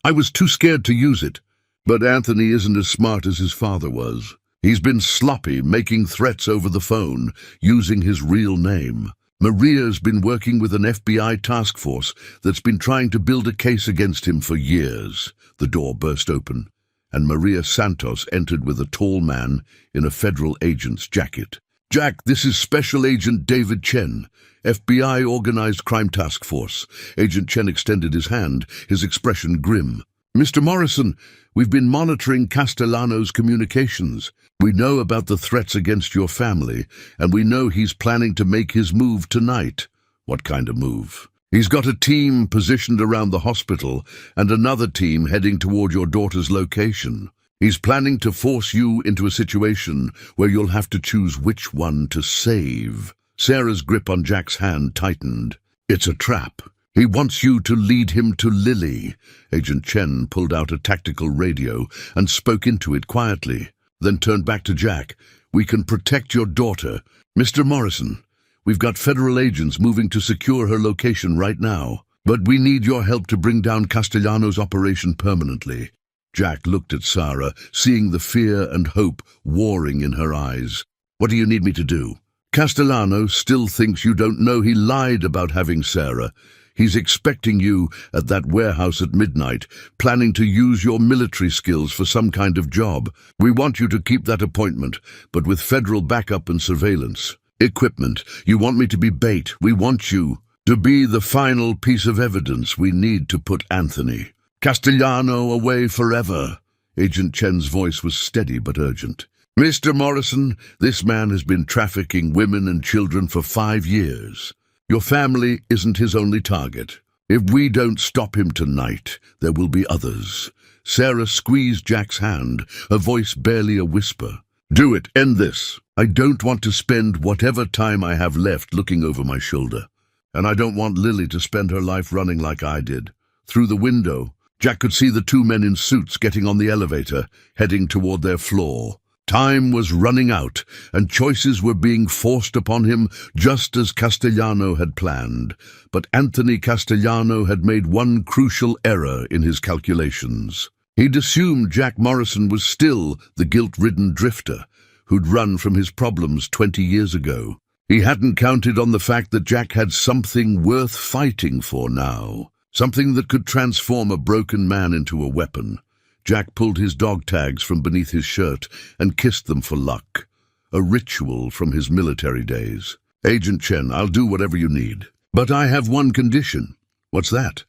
I was too scared to use it. But Anthony isn't as smart as his father was. He's been sloppy, making threats over the phone, using his real name. Maria's been working with an FBI task force that's been trying to build a case against him for years. The door burst open, and Maria Santos entered with a tall man in a federal agent's jacket. Jack, this is Special Agent David Chen, FBI Organized Crime Task Force. Agent Chen extended his hand, his expression grim. Mr. Morrison, we've been monitoring Castellano's communications. We know about the threats against your family, and we know he's planning to make his move tonight. What kind of move? He's got a team positioned around the hospital and another team heading toward your daughter's location. He's planning to force you into a situation where you'll have to choose which one to save. Sarah's grip on Jack's hand tightened. It's a trap. He wants you to lead him to Lily. Agent Chen pulled out a tactical radio and spoke into it quietly, then turned back to Jack. We can protect your daughter. Mr. Morrison, we've got federal agents moving to secure her location right now, but we need your help to bring down Castellano's operation permanently. Jack looked at Sarah, seeing the fear and hope warring in her eyes. What do you need me to do? Castellano still thinks you don't know he lied about having Sarah. He's expecting you at that warehouse at midnight, planning to use your military skills for some kind of job. We want you to keep that appointment, but with federal backup and surveillance. Equipment. You want me to be bait. We want you to be the final piece of evidence we need to put Anthony Castellano away forever. Agent Chen's voice was steady but urgent. Mr. Morrison, this man has been trafficking women and children for 5 years. Your family isn't his only target. If we don't stop him tonight, there will be others. Sarah squeezed Jack's hand, her voice barely a whisper. Do it, end this. I don't want to spend whatever time I have left looking over my shoulder. And I don't want Lily to spend her life running like I did. Through the window, Jack could see the 2 men in suits getting on the elevator, heading toward their floor. Time was running out, and choices were being forced upon him just as Castellano had planned. But Anthony Castellano had made one crucial error in his calculations. He'd assumed Jack Morrison was still the guilt-ridden drifter who'd run from his problems 20 years ago. He hadn't counted on the fact that Jack had something worth fighting for now, something that could transform a broken man into a weapon. Jack pulled his dog tags from beneath his shirt and kissed them for luck, a ritual from his military days. Agent Chen, I'll do whatever you need. But I have one condition. What's that?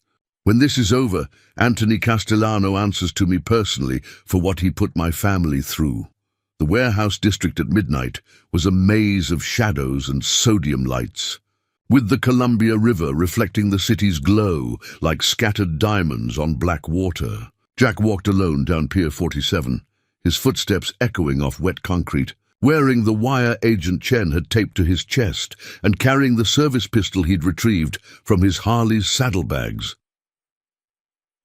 When this is over, Anthony Castellano answers to me personally for what he put my family through. The warehouse district at midnight was a maze of shadows and sodium lights, with the Columbia River reflecting the city's glow like scattered diamonds on black water. Jack walked alone down Pier 47, his footsteps echoing off wet concrete, wearing the wire Agent Chen had taped to his chest and carrying the service pistol he'd retrieved from his Harley's saddlebags.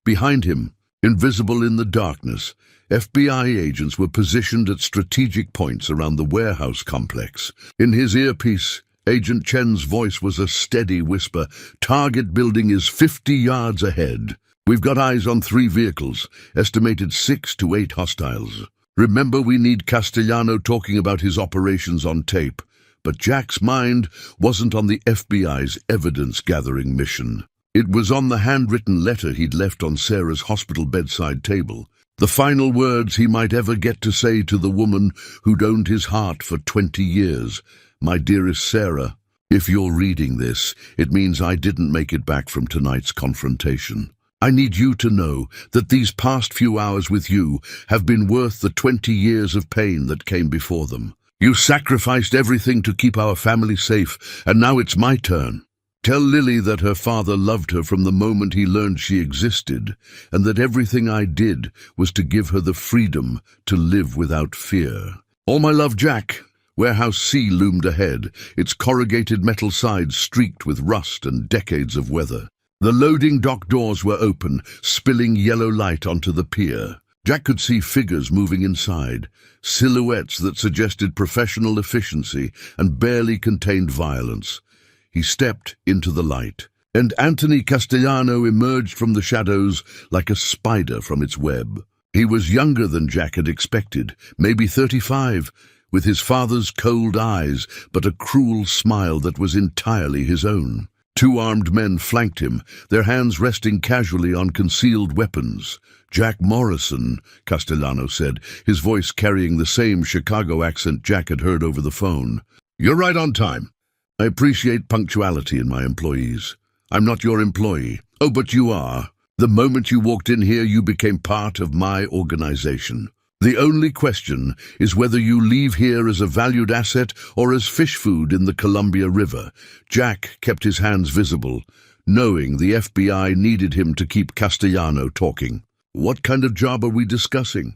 Behind him, invisible in the darkness, FBI agents were positioned at strategic points around the warehouse complex. In his earpiece, Agent Chen's voice was a steady whisper. Target building is 50 yards ahead. We've got eyes on 3 vehicles, estimated 6 to 8 hostiles. Remember, we need Castellano talking about his operations on tape. But Jack's mind wasn't on the FBI's evidence-gathering mission. It was on the handwritten letter he'd left on Sarah's hospital bedside table, the final words he might ever get to say to the woman who'd owned his heart for 20 years. My dearest Sarah, if you're reading this, it means I didn't make it back from tonight's confrontation. I need you to know that these past few hours with you have been worth the 20 years of pain that came before them. You sacrificed everything to keep our family safe, and now it's my turn Tell Lily that her father loved her from the moment he learned she existed, and that everything I did was to give her the freedom to live without fear. All my love, Jack. Warehouse C loomed ahead, its corrugated metal sides streaked with rust and decades of weather. The loading dock doors were open, spilling yellow light onto the pier. Jack could see figures moving inside, silhouettes that suggested professional efficiency and barely contained violence. He stepped into the light, and Anthony Castellano emerged from the shadows like a spider from its web. He was younger than Jack had expected, maybe 35, with his father's cold eyes, but a cruel smile that was entirely his own. Two armed men flanked him, their hands resting casually on concealed weapons. "Jack Morrison," Castellano said, his voice carrying the same Chicago accent Jack had heard over the phone. "You're right on time. I appreciate punctuality in my employees. I'm not your employee." "Oh, but you are. The moment you walked in here, you became part of my organization. The only question is whether you leave here as a valued asset or as fish food in the Columbia River." Jack kept his hands visible, knowing the FBI needed him to keep Castellano talking. "What kind of job are we discussing?"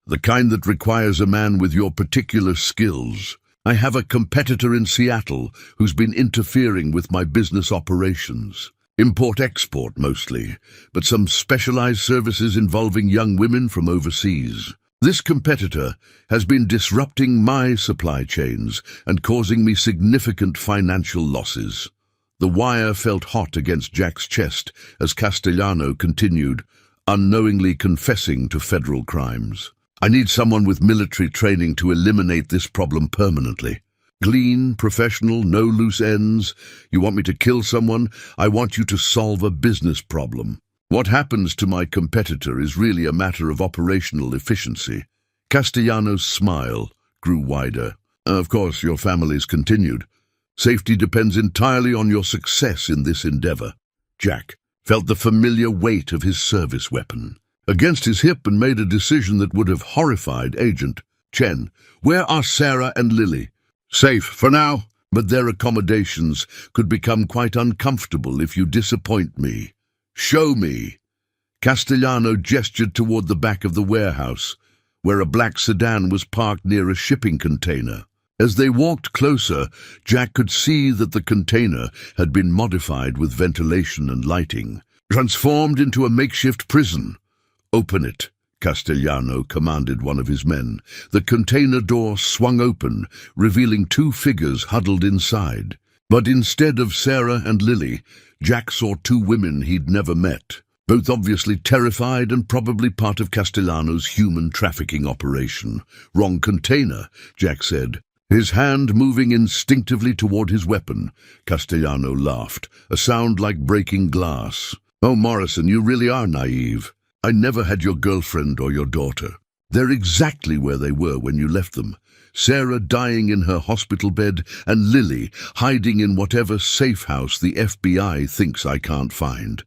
"The kind that requires a man with your particular skills. I have a competitor in Seattle who's been interfering with my business operations. Import-export mostly, but some specialized services involving young women from overseas. This competitor has been disrupting my supply chains and causing me significant financial losses." The wire felt hot against Jack's chest as Castellano continued, unknowingly confessing to federal crimes. "I need someone with military training to eliminate this problem permanently. Clean, professional, no loose ends. You want me to kill someone? I want you to solve a business problem. What happens to my competitor is really a matter of operational efficiency." Castellano's smile grew wider. "Of course, your family's continued. Safety depends entirely on your success in this endeavor." Jack felt the familiar weight of his service weapon against his hip and made a decision that would have horrified Agent Chen. "Where are Sarah and Lily?" "Safe for now, but their accommodations could become quite uncomfortable if you disappoint me." "Show me." Castellano gestured toward the back of the warehouse, where a black sedan was parked near a shipping container. As they walked closer, Jack could see that the container had been modified with ventilation and lighting, transformed into a makeshift prison. "Open it," Castellano commanded one of his men. The container door swung open, revealing two figures huddled inside. But instead of Sarah and Lily, Jack saw two women he'd never met, both obviously terrified and probably part of Castellano's human trafficking operation. "Wrong container," Jack said, his hand moving instinctively toward his weapon. Castellano laughed, a sound like breaking glass. "Oh, Morrison, you really are naive. I never had your girlfriend or your daughter. They're exactly where they were when you left them. Sarah dying in her hospital bed, and Lily hiding in whatever safe house the FBI thinks I can't find."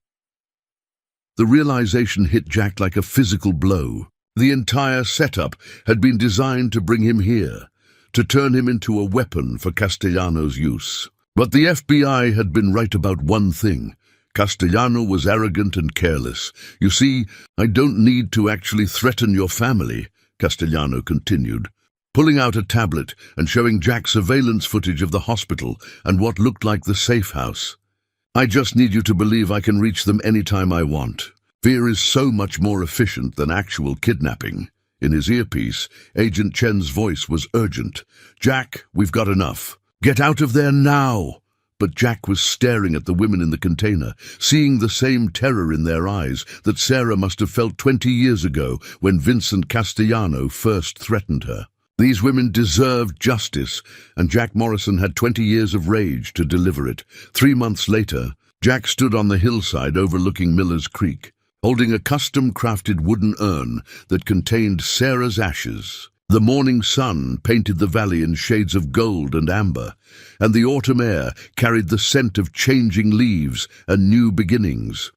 The realization hit Jack like a physical blow. The entire setup had been designed to bring him here, to turn him into a weapon for Castellano's use. But the FBI had been right about one thing. Castellano was arrogant and careless. "You see, I don't need to actually threaten your family," Castellano continued, pulling out a tablet and showing Jack surveillance footage of the hospital and what looked like the safe house. "I just need you to believe I can reach them anytime I want. Fear is so much more efficient than actual kidnapping." In his earpiece, Agent Chen's voice was urgent. "Jack, we've got enough. Get out of there now!" But Jack was staring at the women in the container, seeing the same terror in their eyes that Sarah must have felt 20 years ago when Vincent Castellano first threatened her. These women deserved justice, and Jack Morrison had 20 years of rage to deliver it. 3 months later, Jack stood on the hillside overlooking Miller's Creek, holding a custom-crafted wooden urn that contained Sarah's ashes. The morning sun painted the valley in shades of gold and amber, and the autumn air carried the scent of changing leaves and new beginnings.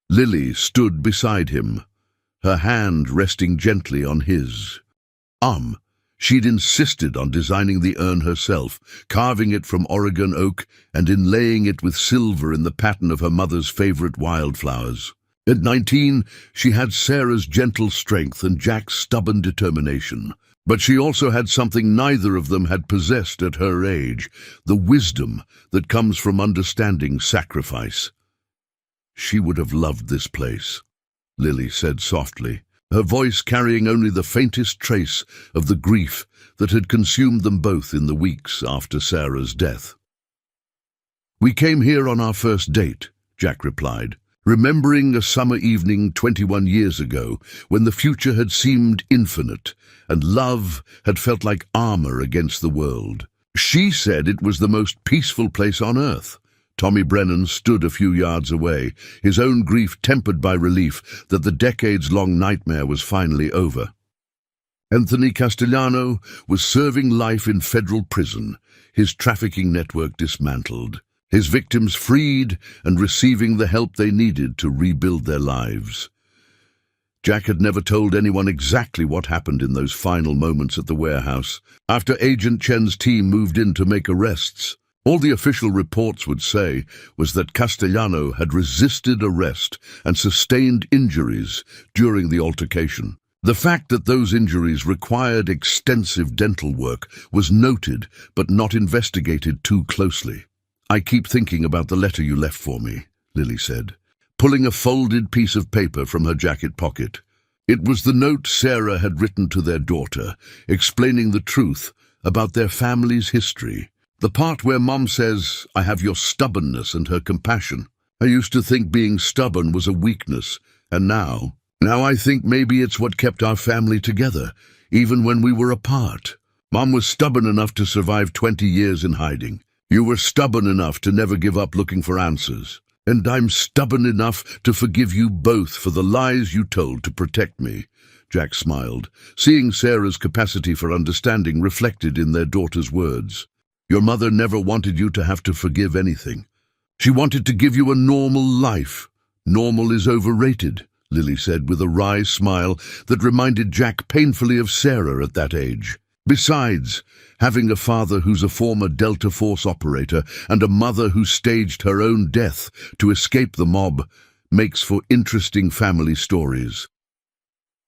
Lily stood beside him, her hand resting gently on his. She'd insisted on designing the urn herself, carving it from Oregon oak and inlaying it with silver in the pattern of her mother's favorite wildflowers. At 19, she had Sarah's gentle strength and Jack's stubborn determination. But she also had something neither of them had possessed at her age, the wisdom that comes from understanding sacrifice. "She would have loved this place," Lily said softly, her voice carrying only the faintest trace of the grief that had consumed them both in the weeks after Sarah's death. "We came here on our first date," Jack replied, remembering a summer evening 21 years ago when the future had seemed infinite and love had felt like armor against the world. She said it was the most peaceful place on earth. Tommy Brennan stood a few yards away, his own grief tempered by relief that the decades-long nightmare was finally over. Anthony Castellano was serving life in federal prison, his trafficking network dismantled, his victims freed and receiving the help they needed to rebuild their lives. Jack had never told anyone exactly what happened in those final moments at the warehouse. After Agent Chen's team moved in to make arrests, all the official reports would say was that Castellano had resisted arrest and sustained injuries during the altercation. The fact that those injuries required extensive dental work was noted but not investigated too closely. "I keep thinking about the letter you left for me," Lily said, pulling a folded piece of paper from her jacket pocket. It was the note Sarah had written to their daughter, explaining the truth about their family's history. The part where Mom says, "I have your stubbornness and her compassion. I used to think being stubborn was a weakness, and now I think maybe it's what kept our family together, even when we were apart. Mom was stubborn enough to survive 20 years in hiding. You were stubborn enough to never give up looking for answers. And I'm stubborn enough to forgive you both for the lies you told to protect me." Jack smiled, seeing Sarah's capacity for understanding reflected in their daughter's words. "Your mother never wanted you to have to forgive anything. She wanted to give you a normal life." "Normal is overrated," Lily said with a wry smile that reminded Jack painfully of Sarah at that age. "Besides, having a father who's a former Delta Force operator and a mother who staged her own death to escape the mob makes for interesting family stories."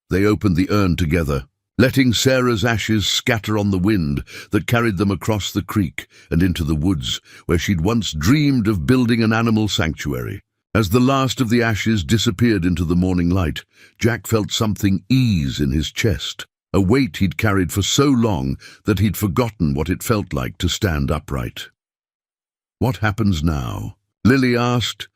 They opened the urn together, letting Sarah's ashes scatter on the wind that carried them across the creek and into the woods where she'd once dreamed of building an animal sanctuary. As the last of the ashes disappeared into the morning light, Jack felt something ease in his chest, a weight he'd carried for so long that he'd forgotten what it felt like to stand upright. "What happens now?" Lily asked.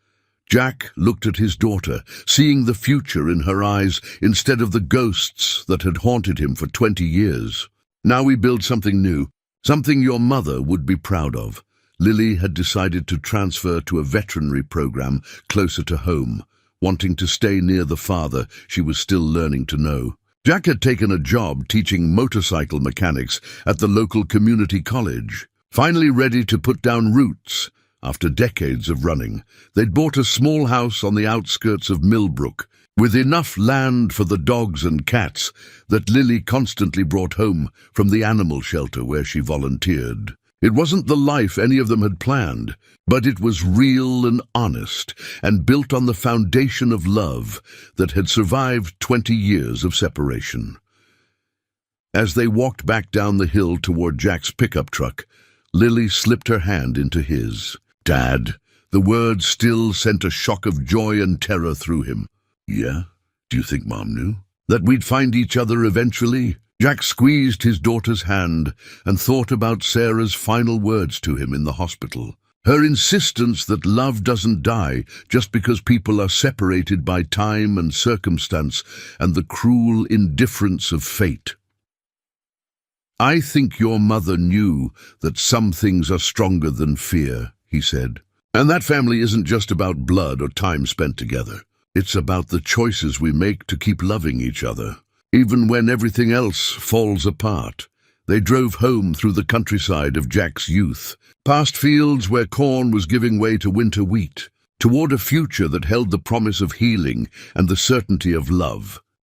Jack looked at his daughter, seeing the future in her eyes instead of the ghosts that had haunted him for 20 years. "Now we build something new, something your mother would be proud of." Lily had decided to transfer to a veterinary program closer to home, wanting to stay near the father she was still learning to know. Jack had taken a job teaching motorcycle mechanics at the local community college. Finally ready to put down roots after decades of running, they'd bought a small house on the outskirts of Millbrook, with enough land for the dogs and cats that Lily constantly brought home from the animal shelter where she volunteered. It wasn't the life any of them had planned, but it was real and honest, and built on the foundation of love that had survived 20 years of separation. As they walked back down the hill toward Jack's pickup truck, Lily slipped her hand into his. "Dad," the word still sent a shock of joy and terror through him. "Yeah? Do you think Mom knew? That we'd find each other eventually?" Jack squeezed his daughter's hand and thought about Sarah's final words to him in the hospital. Her insistence that love doesn't die just because people are separated by time and circumstance and the cruel indifference of fate. "I think your mother knew that some things are stronger than fear," he said. "And that family isn't just about blood or time spent together. It's about the choices we make to keep loving each other, even when everything else falls apart." They drove home through the countryside of Jack's youth, past fields where corn was giving way to winter wheat, toward a future that held the promise of healing and the certainty of love.